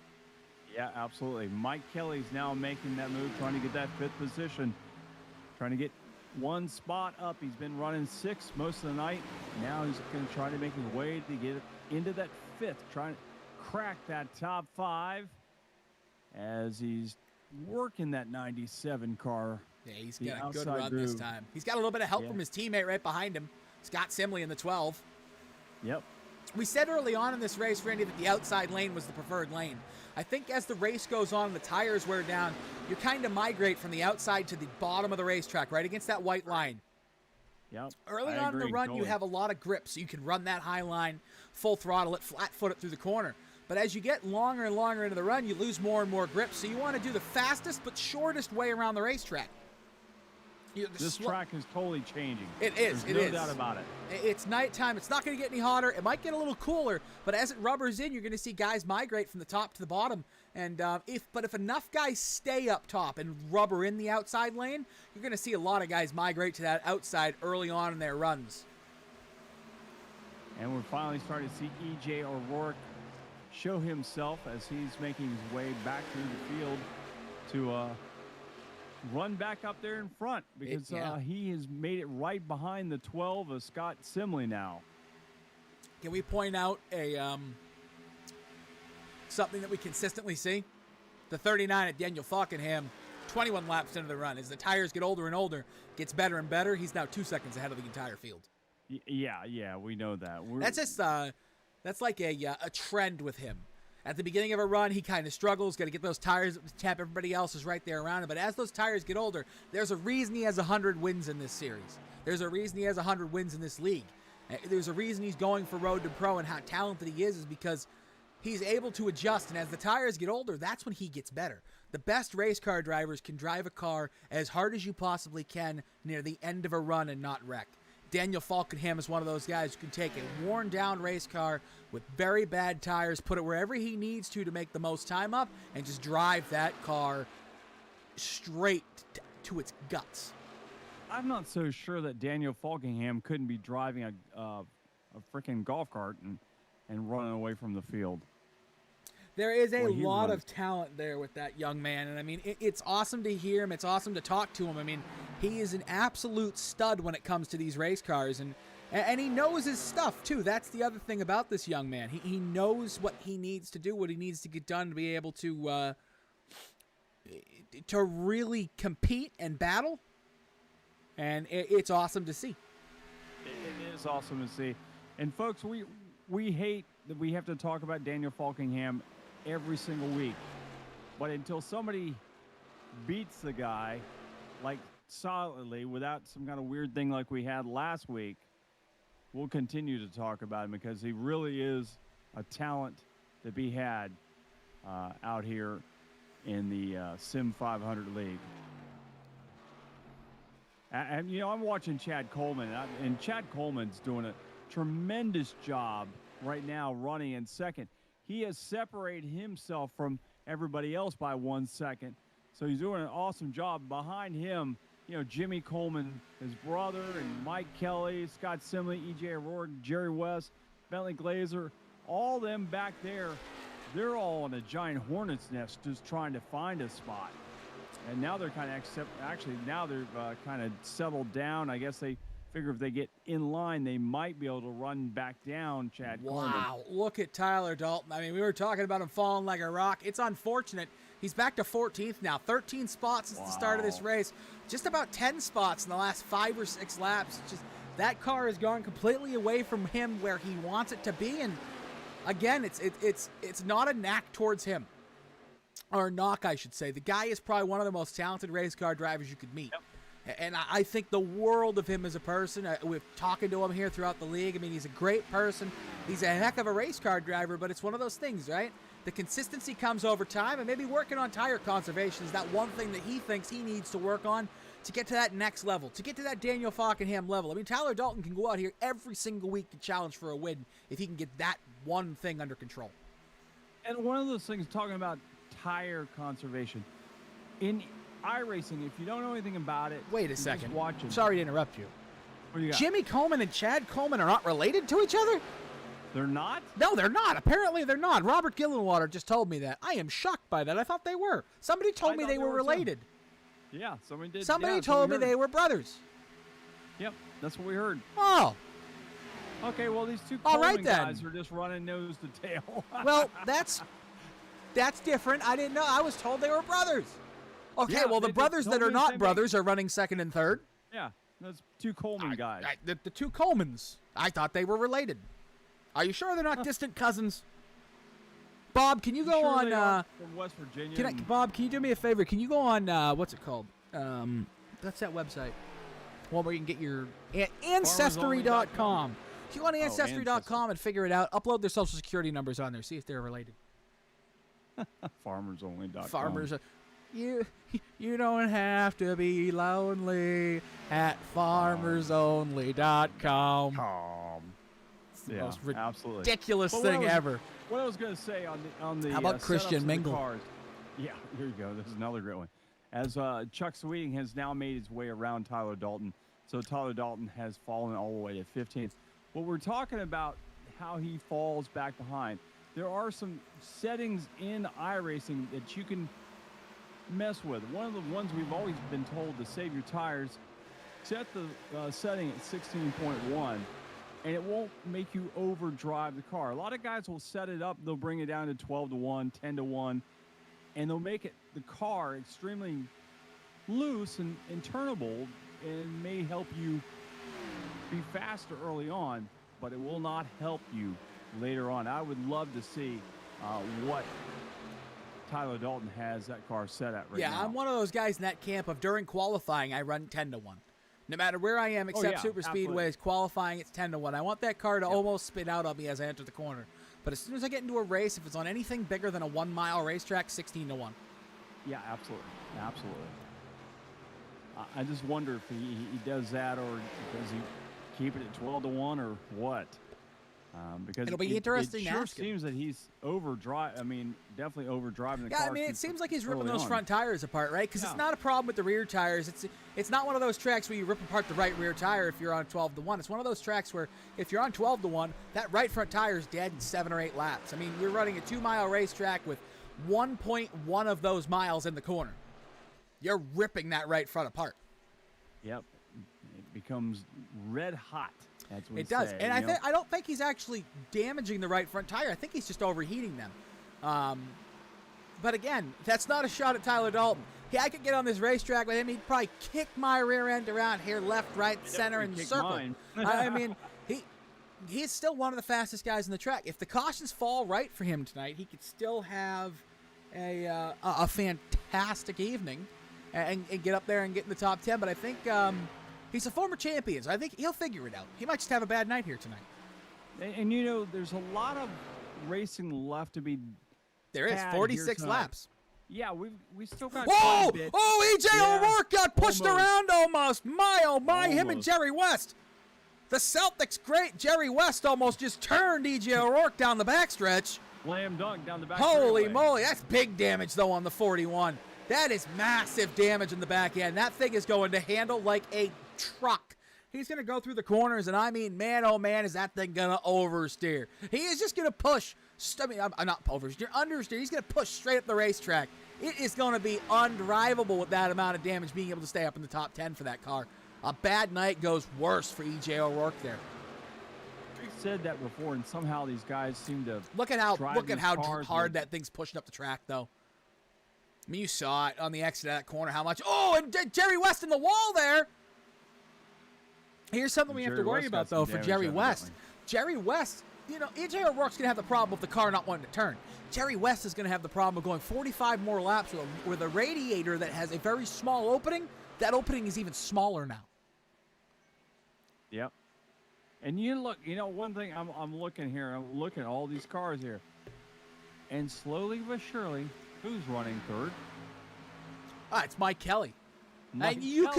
Yeah, absolutely. Mike Kelly's now making that move, trying to get that 5th position, trying to get one spot up. He's been running 6th most of the night. Now he's going to try to make his way to get into that 5th, trying to crack that top 5 as he's working that 97 car. Yeah, he's got a good run this time. He's got a little bit of help from his teammate right behind him, Scott Simley in the 12. Yep. We said early on in this race, Randy, that the outside lane was the preferred lane. I think as the race goes on and the tires wear down, you kind of migrate from the outside to the bottom of the racetrack, right against that white line. Yep. Early on in the run, you have a lot of grip, so you can run that high line, full throttle it, flat foot it through the corner. But as you get longer and longer into the run, you lose more and more grip, so you want to do the fastest but shortest way around the racetrack. This track is totally changing. It is. There's no doubt about it. It's nighttime. It's not going to get any hotter. It might get a little cooler, but as it rubbers in, you're going to see guys migrate from the top to the bottom. And if enough guys stay up top and rubber in the outside lane, you're going to see a lot of guys migrate to that outside early on in their runs. And we're finally starting to see EJ O'Rourke show himself as he's making his way back through the field to run back up there in front, because he has made it right behind the 12 of Scott Simley now. Can we point out something that we consistently see? The 39 at Daniel Falkenham, 21 laps into the run. As the tires get older and older, gets better and better, he's now 2 seconds ahead of the entire field. Yeah, we know that. That's just that's like a trend with him. At the beginning of a run, he kind of struggles, got to get those tires up to tap. Everybody else is right there around him. But as those tires get older, there's a reason he has 100 wins in this series. There's a reason he has 100 wins in this league. There's a reason he's going for Road to Pro, and how talented he is because he's able to adjust. And as the tires get older, that's when he gets better. The best race car drivers can drive a car as hard as you possibly can near the end of a run and not wreck. Daniel Falkenham is one of those guys who can take a worn-down race car with very bad tires, put it wherever he needs to make the most time up, and just drive that car straight to its guts. I'm not so sure that Daniel Falkenham couldn't be driving a freaking golf cart and running away from the field. There is a lot of talent there with that young man, and I mean, it's awesome to hear him. It's awesome to talk to him. I mean, he is an absolute stud when it comes to these race cars, and he knows his stuff too. That's the other thing about this young man. He knows what he needs to do, what he needs to get done to be able to really compete and battle, and it's awesome to see. It is awesome to see. And folks, we hate that we have to talk about Daniel Falkenham every single week, but until somebody beats the guy like solidly without some kind of weird thing like we had last week, we'll continue to talk about him, because he really is a talent to be had out here in the Sim 500 League. And you know, I'm watching Chad Coleman, and Chad Coleman's doing a tremendous job right now running in second. He has separated himself from everybody else by 1 second, so he's doing an awesome job. Behind him, you know, Jimmy Coleman, his brother, and Mike Kelly, Scott Simley, E.J. O'Rourke, Jerry West, Bentley Glazer, all them back there, they're all in a giant hornet's nest just trying to find a spot. And now they're kind of kind of settled down. I guess they figure if they get in line, they might be able to run back down Chad Coleman. Wow, look at Tyler Dalton. I mean, we were talking about him falling like a rock. It's unfortunate. He's back to 14th now. 13 spots since the start of this race. Just about 10 spots in the last 5 or 6 laps. Just that car has gone completely away from him where he wants it to be. And again, it's not a knack towards him. Or a knock, I should say. The guy is probably one of the most talented race car drivers you could meet. Yep. And I think the world of him as a person. We're talking to him here throughout the league. I mean, he's a great person. He's a heck of a race car driver, but it's one of those things, right? The consistency comes over time, and maybe working on tire conservation is that one thing that he thinks he needs to work on to get to that next level, to get to that Daniel Falkenham level. I mean, Tyler Dalton can go out here every single week to challenge for a win if he can get that one thing under control. And one of those things, talking about tire conservation, in iRacing, if you don't know anything about it, wait a second. Watching. Sorry to interrupt you. What do you got? Jimmy Coleman and Chad Coleman are not related to each other? They're not? No, they're not. Apparently they're not. Robert Gillenwater just told me that. I am shocked by that. I thought they were. Somebody told me they were related. Too. Yeah, somebody did. Somebody told me they were brothers. Yep, that's what we heard. Oh. Okay, well, these two Coleman guys are just running nose to tail. Well, that's different. I didn't know. I was told they were brothers. Okay, well, the brothers that are not brothers are running second and third. Yeah, those two Coleman guys. The two Colemans. I thought they were related. Are you sure they're not distant cousins? Bob, can you go on... from West Virginia. Bob, can you do me a favor? Can you go on... what's it called? That's that website. One where you can get your... Ancestry.com. If you go on Ancestry.com and figure it out, upload their social security numbers on there. See if they're related. FarmersOnly.com. Farmers... You don't have to be lonely at FarmersOnly.com. It's the most ridiculous thing ever. What I was going to say on the how about Christian Mingle? Cars, yeah, here you go. This is another great one. As Chuck Sweeting has now made his way around Tyler Dalton, so Tyler Dalton has fallen all the way to 15th. What we're talking about, how he falls back behind. there are some settings in iRacing that you can mess with. One of the ones we've always been told to save your tires, set the setting at 16.1, and it won't make you overdrive the car. A lot of guys will set it up, they'll bring it down to 12 to 1, 10 to 1, and they'll make the car extremely loose and turnable, and may help you be faster early on, but it will not help you later on. I would love to see what Tyler Dalton has that car set at right now. Yeah, I'm one of those guys in that camp of during qualifying, I run 10 to 1. No matter where I am, except super speedways, qualifying, it's 10 to 1. I want that car to almost spit out on me as I enter the corner. But as soon as I get into a race, if it's on anything bigger than a 1 mile racetrack, 16 to 1. Yeah, absolutely. Absolutely. I just wonder if he does that, or does he keep it at 12 to 1 or what? Because it'll be interesting. It sure seems that he's definitely overdriving the car. Yeah, I mean, it seems like he's ripping those front tires apart, right? Because it's not a problem with the rear tires. It's not one of those tracks where you rip apart the right rear tire if you're on 12 to 1. It's one of those tracks where if you're on 12 to 1, that right front tire is dead in 7 or 8 laps. I mean, you're running a 2 mile racetrack with 1.1 of those miles in the corner. You're ripping that right front apart. Yep. It becomes red hot. That's what it does. And I don't think he's actually damaging the right front tire. I think he's just overheating them. But again, that's not a shot at Tyler Dalton. I could get on this racetrack with him. He'd probably kick my rear end around here, left, right, center, and circle. I mean, he's still one of the fastest guys in the track. If the cautions fall right for him tonight, he could still have a fantastic evening and get up there and get in the top 10. But I think he's a former champion, so I think he'll figure it out. He might just have a bad night here tonight. And there's a lot of racing left to be. There is 46 laps. Yeah, we still got. Whoa! Oh, EJ O'Rourke got pushed around almost. My, him and Jerry West. The Celtics great Jerry West almost just turned EJ O'Rourke down the backstretch. Slam dunk down the back. Holy moly, that's big damage though on the 41. That is massive damage in the back end. That thing is going to handle like a truck. He's going to go through the corners, and I mean, man, oh man, is that thing going to oversteer. He is just going to push. I'm not oversteer, understeer. He's going to push straight up the racetrack. It is going to be undrivable with that amount of damage, being able to stay up in the top 10 for that car. A bad night goes worse for EJ O'Rourke there. We said that before, and somehow these guys seem to look at how hard that thing's pushing up the track, though. I mean, you saw it on the exit of that corner, how much. Oh, and Jerry West in the wall there. Here's something we have to worry about, though, for Jerry West. Jerry West, EJ O'Rourke's going to have the problem with the car not wanting to turn. Jerry West is going to have the problem of going 45 more laps with a radiator that has a very small opening. That opening is even smaller now. Yep. And one thing I'm looking here, I'm looking at all these cars here. And slowly but surely, who's running third? It's Mike Kelly. And you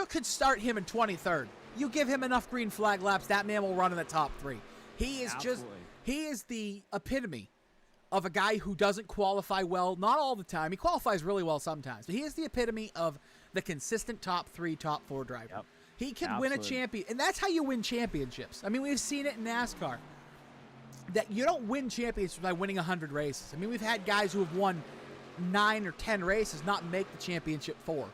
could start him in 23rd. You give him enough green flag laps, that man will run in the top 3. He is the epitome of a guy who doesn't qualify well, not all the time. He qualifies really well sometimes, but he is the epitome of the consistent top 3, top 4 driver. Yep. He can win a champion, and that's how you win championships. I mean, we've seen it in NASCAR, that you don't win championships by winning 100 races. I mean, we've had guys who have won 9 or 10 races not make the championship 4.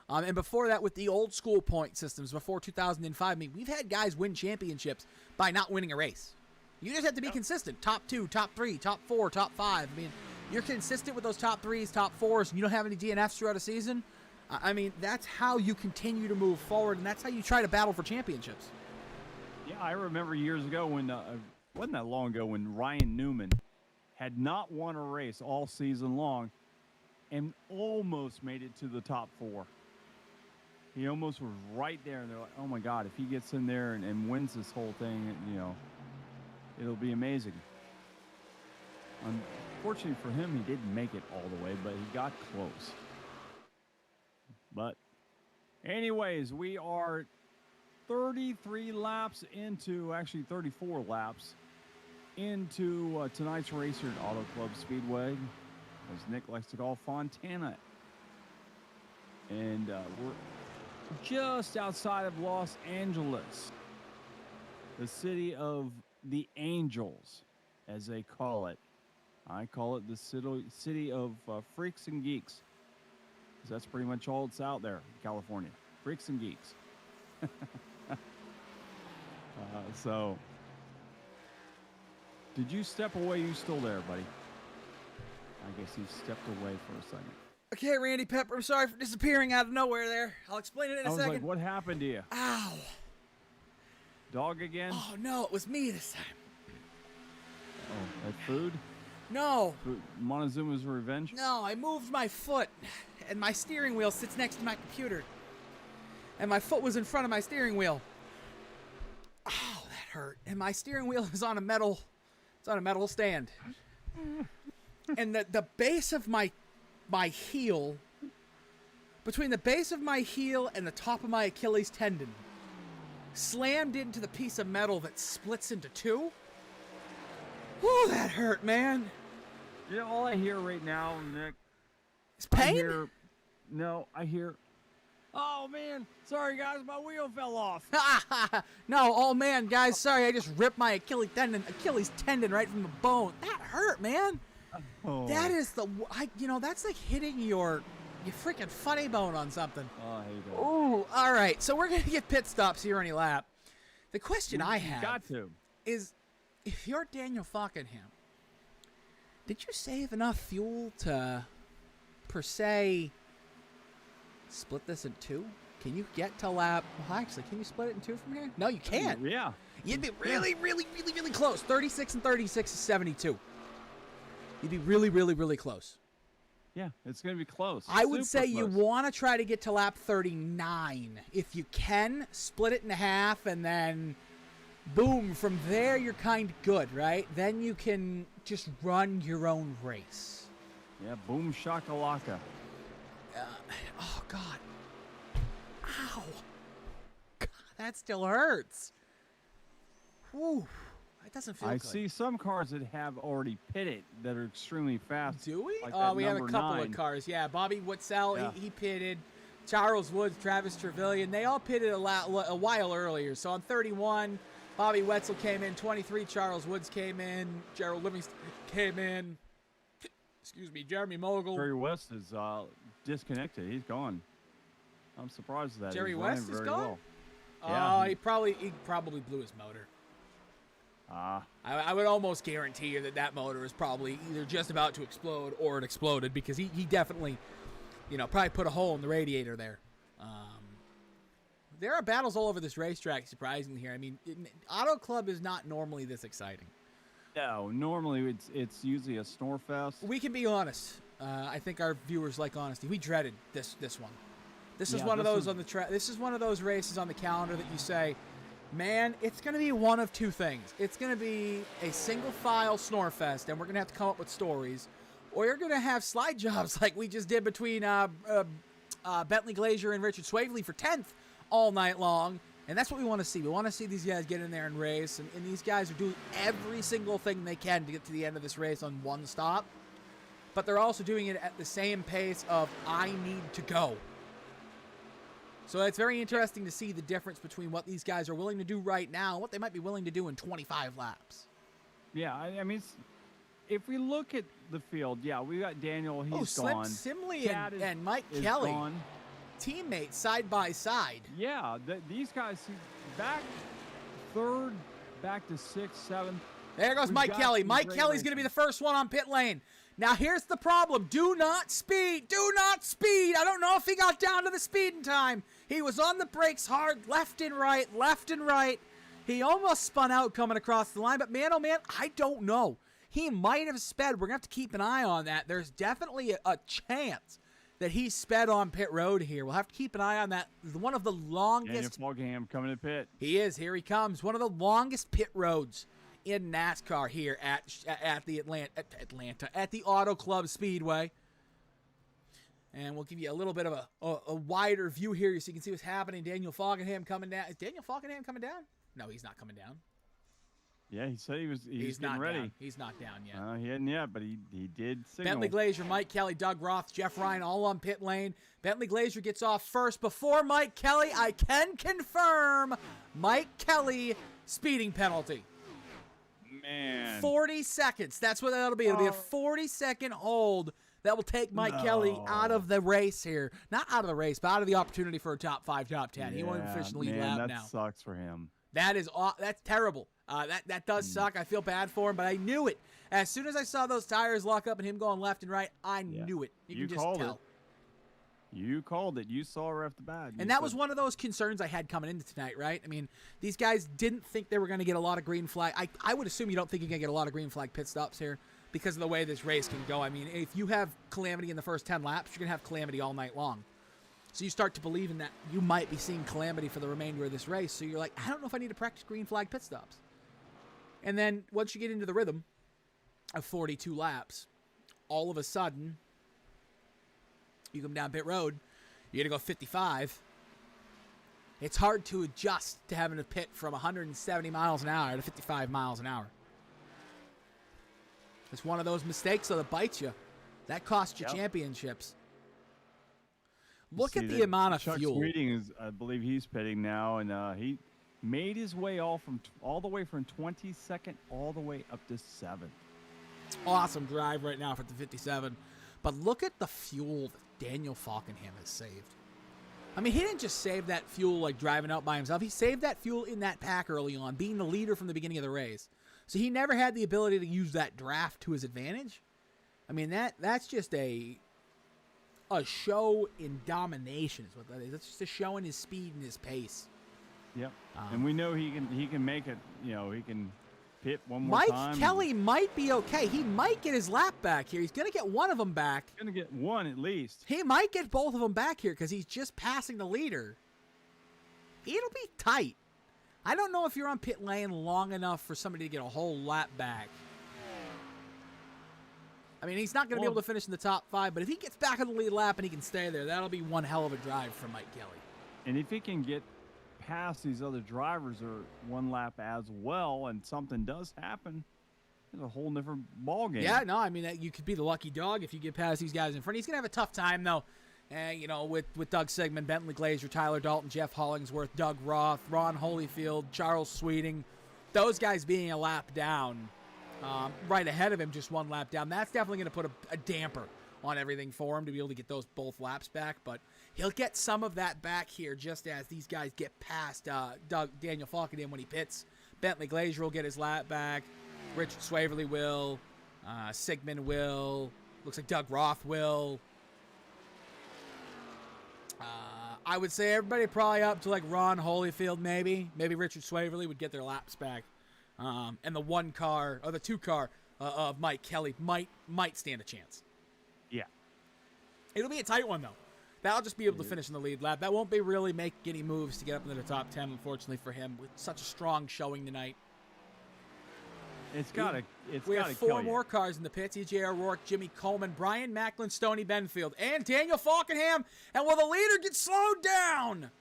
And before that, with the old school point systems, before 2005, I mean, we've had guys win championships by not winning a race. You just have to be consistent. Top 2, top 3, top 4, top 5. I mean, you're consistent with those top 3s, top 4s, and you don't have any DNFs throughout a season. I mean, that's how you continue to move forward, and that's how you try to battle for championships. Yeah, I remember years ago when, wasn't that long ago, when Ryan Newman had not won a race all season long and almost made it to the top 4. He almost was right there, and they're like, oh my God, if he gets in there and wins this whole thing, it'll be amazing. Unfortunately for him, he didn't make it all the way, but he got close. But anyways, we are 33 laps into, actually 34 laps into tonight's race here at Autoclub Speedway, as Nick likes to call Fontana. And we're just outside of Los Angeles, the city of the Angels, as they call it. I call it the city of freaks and geeks. 'Cause that's pretty much all it's out there in California. Freaks and geeks. So, did you step away? You still there, buddy? I guess you stepped away for a second. Okay, Randy Pepper, I'm sorry for disappearing out of nowhere there. I'll explain it in a second. I was like, what happened to you? Ow. Dog again? Oh, no, it was me this time. Oh, that food? No. Montezuma's revenge? No, I moved my foot, and my steering wheel sits next to my computer. And my foot was in front of my steering wheel. Oh, that hurt. And my steering wheel is on a metal, it's on a metal stand. And the base of my heel, between the base of my heel and the top of my Achilles tendon, slammed into the piece of metal that splits into two. Whew, that hurt, man. You know, all I hear right now, Nick, it's pain? I hear, oh man, sorry guys, my wheel fell off. No, oh man, guys, sorry, I just ripped my Achilles tendon right from the bone. That hurt, man. Oh. That is that's like hitting your freaking funny bone on something. Oh, I hate that. Ooh, all right, so we're gonna get pit stops here on your lap. The question I have is, if you're Daniel Falkenham, did you save enough fuel to, per se, split this in two? Can you get to lap... Well, actually, can you split it in two from here? No, you can't. Yeah. You'd be really, really, really, really close. 36 and 36 is 72. You'd be really, really, really close. Yeah, it's going to be close. I would say you want to try to get to lap 39. If you can, split it in half, and then... boom, from there you're kind of good, right? Then you can just run your own race. Yeah, boom shakalaka. Oh, God. Ow. God, that still hurts. Whew. That doesn't feel good. I see some cars that have already pitted that are extremely fast. Do we? Like we have a couple of cars. Yeah, Bobby Witzel, yeah. he pitted. Charles Woods, Travis Trevelyan, they all pitted a while earlier. So on 31... Bobby Wetzel came in, 23, Charles Woods came in, Gerald Livingston came in, Jeremy Mogul. Jerry West is disconnected. He's gone. I'm surprised at that. Jerry West is gone? Well. Yeah. He probably blew his motor. I would almost guarantee you that motor is probably either just about to explode or it exploded, because he definitely, probably put a hole in the radiator there. There are battles all over this racetrack, surprisingly, here. I mean, Autoclub is not normally this exciting. No, normally it's usually a snore fest. We can be honest. I think our viewers like honesty. We dreaded this one. This is one of those on the track. This is one of those races on the calendar that you say, man, it's going to be one of two things. It's going to be a single file snore fest, and we're going to have to come up with stories, or you're going to have slide jobs like we just did between Bentley Glazier and Richard Swavely for 10th. All night long, and that's what we want to see. We want to see these guys get in there and race, and these guys are doing every single thing they can to get to the end of this race on one stop, but they're also doing it at the same pace of, I need to go. So it's very interesting to see the difference between what these guys are willing to do right now and what they might be willing to do in 25 laps. Yeah, I mean, if we look at the field, yeah, we got Daniel, he's gone. Slim Simley and Mike Kelly. Gone. Teammates side by side. Yeah, these guys back third, back to sixth, seventh. There goes Mike Kelly. Mike Kelly's going to be the first one on pit lane. Now here's the problem. Do not speed. Do not speed. I don't know if he got down to the speeding time. He was on the brakes hard, left and right, left and right. He almost spun out coming across the line, but man, oh man, I don't know. He might have sped. We're going to have to keep an eye on that. There's definitely a chance that he sped on pit road here. We'll have to keep an eye on that. One of the longest... Daniel Falkenham coming to pit. He is. Here he comes. One of the longest pit roads in NASCAR here at the Autoclub Speedway. And we'll give you a little bit of a wider view here so you can see what's happening. Daniel Falkenham coming down. Is Daniel Falkenham coming down? No, he's not coming down. Yeah, he said he's not getting ready. Down. He's not down yet. He hadn't yet, but he did signal. Bentley Glazier, Mike Kelly, Doug Roth, Jeff Ryan, all on pit lane. Bentley Glazier gets off first before Mike Kelly. I can confirm Mike Kelly speeding penalty. man. 40 seconds. That's what that'll be. It'll be a 40-second hold that will take Mike Kelly out of the race here. Not out of the race, but out of the opportunity for a top 5, top 10. He won't even finish the lead lap now. That sucks for him. That's terrible. That does suck. I feel bad for him, but I knew it. As soon as I saw those tires lock up and him going left and right, I knew it. You can just tell. You called it. You saw her off the bat. And that was one of those concerns I had coming into tonight, right? I mean, these guys didn't think they were going to get a lot of green flag. I would assume you don't think you're going to get a lot of green flag pit stops here because of the way this race can go. I mean, if you have calamity in the first 10 laps, you're going to have calamity all night long. So you start to believe in that you might be seeing calamity for the remainder of this race. So you're like, I don't know if I need to practice green flag pit stops. And then once you get into the rhythm of 42 laps, all of a sudden, you come down pit road, you're going to go 55. It's hard to adjust to having to pit from 170 miles an hour to 55 miles an hour. It's one of those mistakes that bites you. That costs you championships. Look at the amount of fuel. Reading is, I believe he's pitting now, and he made his way all the way from 22nd all the way up to 7th. Awesome drive right now for the 57. But look at the fuel that Daniel Falkenham has saved. I mean, he didn't just save that fuel like driving out by himself. He saved that fuel in that pack early on, being the leader from the beginning of the race. So he never had the ability to use that draft to his advantage. I mean, that's just a show in domination is what that is. That's just a show in his speed and his pace. Yep. And we know he can make it, he can pit one more time. Mike Kelly might be okay. He might get his lap back here. He's going to get one of them back. He's going to get one at least. He might get both of them back here because he's just passing the leader. It'll be tight. I don't know if you're on pit lane long enough for somebody to get a whole lap back. I mean, he's not going to be able to finish in the top 5, but if he gets back on the lead lap and he can stay there, that'll be one hell of a drive for Mike Kelly. And if he can get past these other drivers or one lap as well and something does happen, it's a whole different ball game. Yeah, no, I mean, you could be the lucky dog if you get past these guys in front. He's going to have a tough time, though, with Doug Sigmund, Bentley Glazier, Tyler Dalton, Jeff Hollingsworth, Doug Roth, Ron Holyfield, Charles Sweeting, those guys being a lap down. Right ahead of him, just one lap down. That's definitely going to put a damper on everything for him to be able to get those both laps back. But he'll get some of that back here just as these guys get past Daniel Falkenham when he pits. Bentley Glazier will get his lap back. Richard Swaverly will. Sigmund will. Looks like Doug Roth will. I would say everybody probably up to like Ron Holyfield maybe. Maybe Richard Swaverly would get their laps back. And the one car, or the two car of Mike Kelly might stand a chance. Yeah. It'll be a tight one, though. That'll just be able to finish in the lead lap. That won't be really make any moves to get up into the top 10, unfortunately, for him, with such a strong showing tonight. We have 4 more cars in the pits. E.J. O'Rourke, Jimmy Coleman, Brian Macklin, Stoney Benfield, and Daniel Falkenham. And will the leader get slowed down?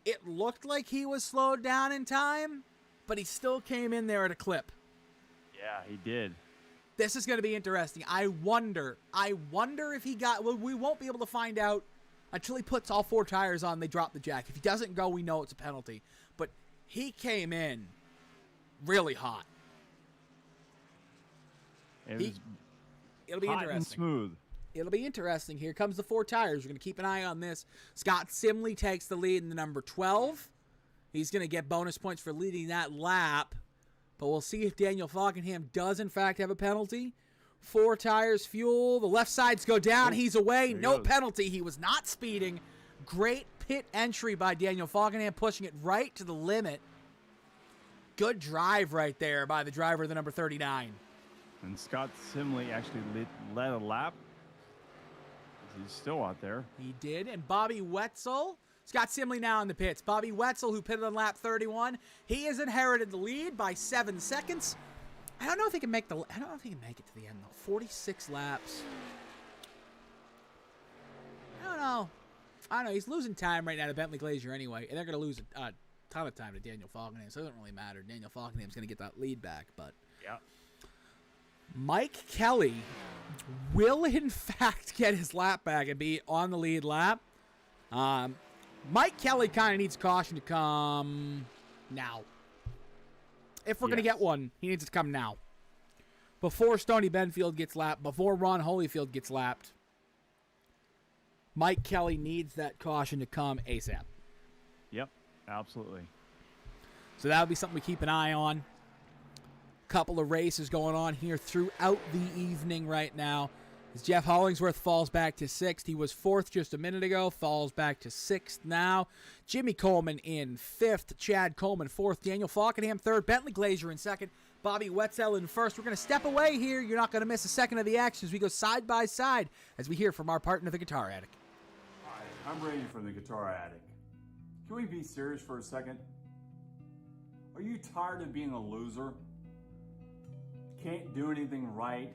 It looked like he was slowed down in time, but he still came in there at a clip. Yeah, he did. This is going to be interesting. I wonder if he got... Well, we won't be able to find out until he puts all 4 tires on, they drop the jack. If he doesn't go, we know it's a penalty. But he came in really hot. It'll be hot interesting. And smooth. It'll be interesting. Here comes the 4 tires. We're going to keep an eye on this. Scott Simley takes the lead in the number 12. He's going to get bonus points for leading that lap. But we'll see if Daniel Falkenham does, in fact, have a penalty. 4 tires, fuel. The left sides go down. He's away. No penalty. He was not speeding. Great pit entry by Daniel Falkenham, pushing it right to the limit. Good drive right there by the driver of the number 39. And Scott Simley actually led a lap. He's still out there. He did. And Bobby Wetzel... Scott Simley now in the pits. Bobby Wetzel, who pitted on lap 31, he has inherited the lead by 7 seconds. I don't know if he can make it to the end though. 46 laps. I don't know. He's losing time right now to Bentley Glazier anyway, and they're going to lose a ton of time to Daniel Falkenham, so it doesn't really matter. Daniel Falkenham's going to get that lead back, but yeah. Mike Kelly will in fact get his lap back and be on the lead lap. Mike Kelly kind of needs caution to come now. if we're going to get one, he needs to come now. Before Stoney Benfield gets lapped, before Ron Holyfield gets lapped, Mike Kelly needs that caution to come ASAP. Yep, absolutely. So that would be something we keep an eye on. Couple of races going on here throughout the evening right now. As Jeff Hollingsworth falls back to 6th. He was 4th just a minute ago, falls back to 6th now. Jimmy Coleman in 5th. Chad Coleman 4th. Daniel Falkenham 3rd. Bentley Glazier in 2nd. Bobby Wetzel in 1st. We're going to step away here. You're not going to miss a second of the action as we go side by side as we hear from our partner, the Guitar Addict. Hi, I'm Randy from the Guitar Addict. Can we be serious for a second? Are you tired of being a loser? Can't do anything right?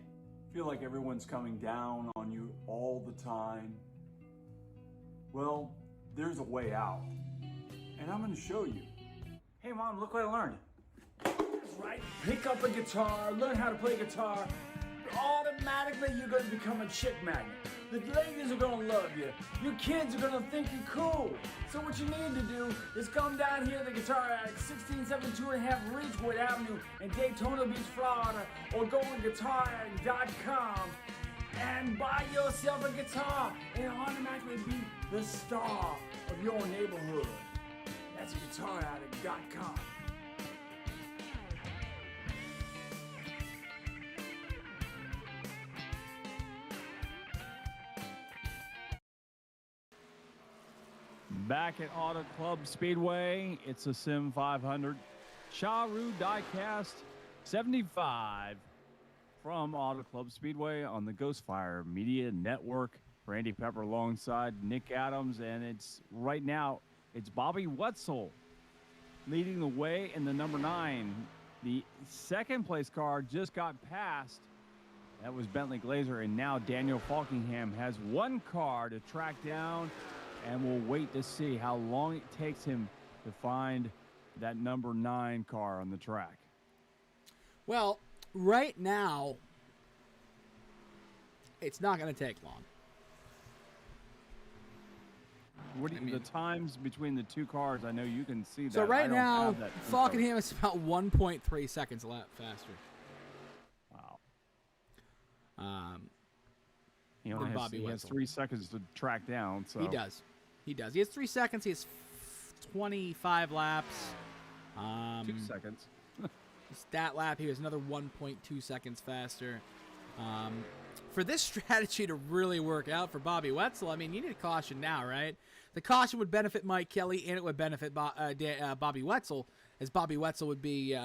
Feel like everyone's coming down on you all the time? Well, there's a way out. And I'm going to show you. Hey Mom, look what I learned. That's right. Pick up a guitar, learn how to play guitar. Automatically you're going to become a chick magnet. The ladies are going to love you. Your kids are going to think you're cool. So what you need to do is come down here to the Guitar Addict, 1672.5 Ridgewood Avenue in Daytona Beach, Florida, or go on guitaraddict.com and buy yourself a guitar and automatically be the star of your neighborhood. That's guitaraddict.com. Back at Autoclub Speedway, it's a m500 Sharue Diecast 75 from Autoclub Speedway on the Ghostfire Media Network. Randy Pepper alongside Nick Adams, and it's right now it's Bobby Wetzel leading the way in the number 9. The second place car just got passed. That was Bentley Glazier, and now Daniel Falkingham has one car to track down. And we'll wait to see how long it takes him to find that number 9 car on the track. Well, right now, it's not going to take long. What do you, the times between the two cars, I know you can see that. So right now, Falkenham is about 1.3 seconds a lap faster. Wow. He has 3 seconds to track down. So He does. He has 3 seconds. He has 25 laps. 2 seconds. Stat lap, he was another 1.2 seconds faster. For this strategy to really work out for Bobby Wetzel, I mean, you need a caution now, right? The caution would benefit Mike Kelly, and it would benefit Bobby Wetzel, as Bobby Wetzel would be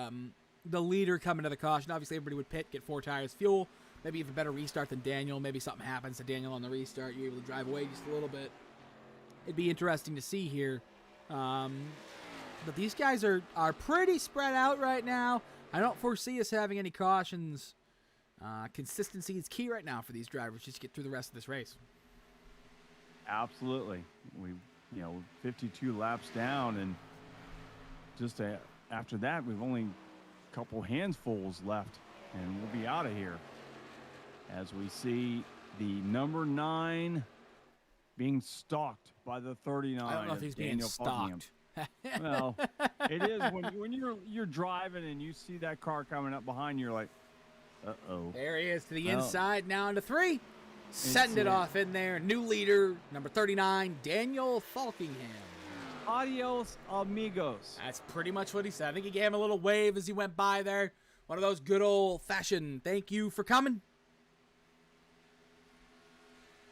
the leader coming to the caution. Obviously, everybody would pit, get 4 tires, fuel, maybe even a better restart than Daniel. Maybe something happens to Daniel on the restart. You're able to drive away just a little bit. It'd be interesting to see here. But these guys are pretty spread out right now. I don't foresee us having any cautions. Consistency is key right now for these drivers just to get through the rest of this race. Absolutely. We, 52 laps down, and just after that, we've only a couple handfuls left, and we'll be out of here. As we see the number 9 being stalked by the 39. I don't know if he's being stalked. Well, it is when you're driving and you see that car coming up behind you, you're like, uh-oh. There he is to the inside, now into 3. Sending it off in there. New leader, number 39, Daniel Falkingham. Adios, amigos. That's pretty much what he said. I think he gave him a little wave as he went by there. One of those good old-fashioned thank you for coming.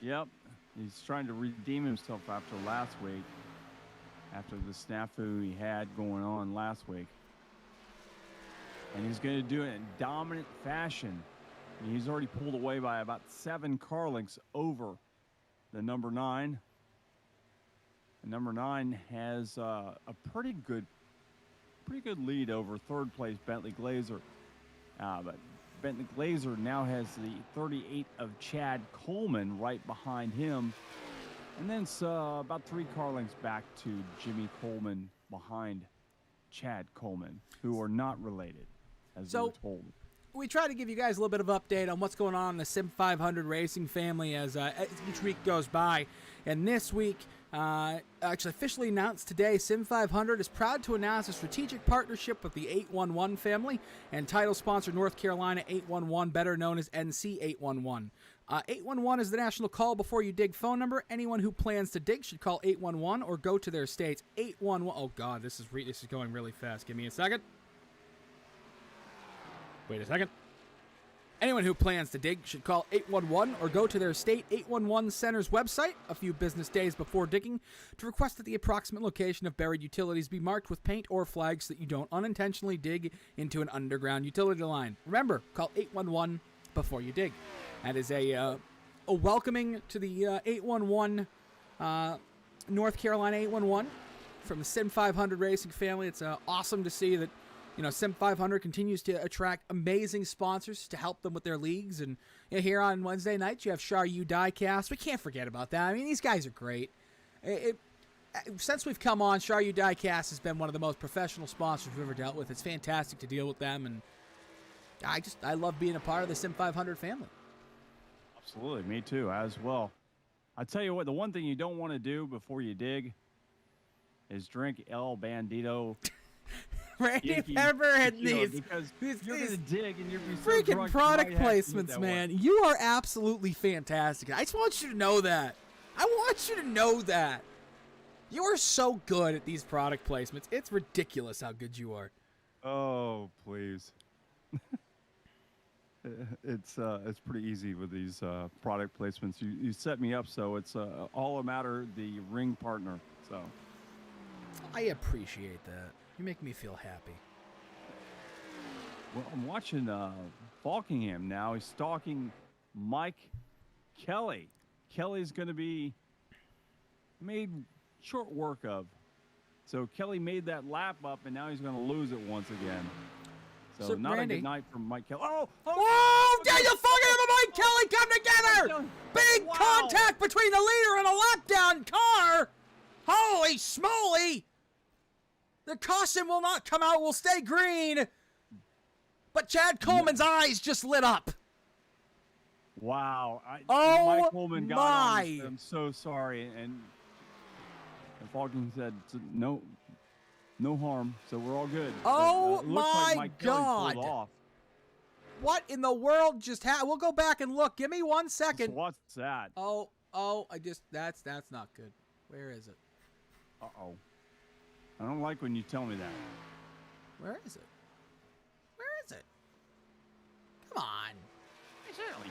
Yep. He's trying to redeem himself after last week, after the snafu he had going on last week. And he's going to do it in dominant fashion. He's already pulled away by about 7 car lengths over the number 9. The number 9 has a pretty good lead over third place Bentley Glazier. But Bentley Glazier now has the 38 of Chad Coleman right behind him. And then it's about 3 car lengths back to Jimmy Coleman behind Chad Coleman, who are not related, as we were told. we try to give you guys a little bit of update on what's going on in the Sim 500 racing family as each week goes by. And this week, actually officially announced today, Sim 500 is proud to announce a strategic partnership with the 811 family and title sponsor North Carolina 811, better known as NC 811. 811 is the national call before you dig phone number. Anyone who plans to dig should call 811 or go to their state's 811. Oh God, this is going really fast. Give me a second. Wait a second. Anyone who plans to dig should call 811 or go to their state 811 center's website a few business days before digging to request that the approximate location of buried utilities be marked with paint or flags so that you don't unintentionally dig into an underground utility line. Remember, call 811 before you dig. That is a welcoming to the 811 North Carolina 811 from the Sim 500 racing family. It's awesome to see that Sim 500 continues to attract amazing sponsors to help them with their leagues. And here on Wednesday nights, you have Sharue Diecast. We can't forget about that. I mean, these guys are great. Since we've come on, Sharue Diecast has been one of the most professional sponsors we've ever dealt with. It's fantastic to deal with them, and I love being a part of the Sim 500 family. Absolutely, me too, as well. I tell you what, the one thing you don't want to do before you dig is drink El Bandito. Randy Pepper and these you're gonna dig and you're freaking product placements, man. You are absolutely fantastic. I just want you to know that. You are so good at these product placements. It's ridiculous how good you are. Oh, please. It's pretty easy with these product placements. You set me up, so it's all a matter of the ring partner. So I appreciate that. You make me feel happy. Well, I'm watching Falkingham now. He's stalking Mike Kelly. Kelly's going to be made short work of. So Kelly made that lap up, and now he's going to lose it once again. So not Randy, a good night for Mike Kelly. Oh, Daniel Falkingham and Mike Kelly come together! Big contact between the leader and a lap-down car! Holy smoly! The caution will not come out, will stay green. But Chad Coleman's eyes just lit up. Wow. Mike Coleman got on. I'm so sorry. And Falcon said no harm, so we're all good. Oh, but, looks like Mike God. Kelly pulled off. What in the world just happened? We'll go back and look. Give me 1 second. What's that? That's not good. Where is it? Uh-oh. I don't like when you tell me that. Where is it? Come on. Certainly.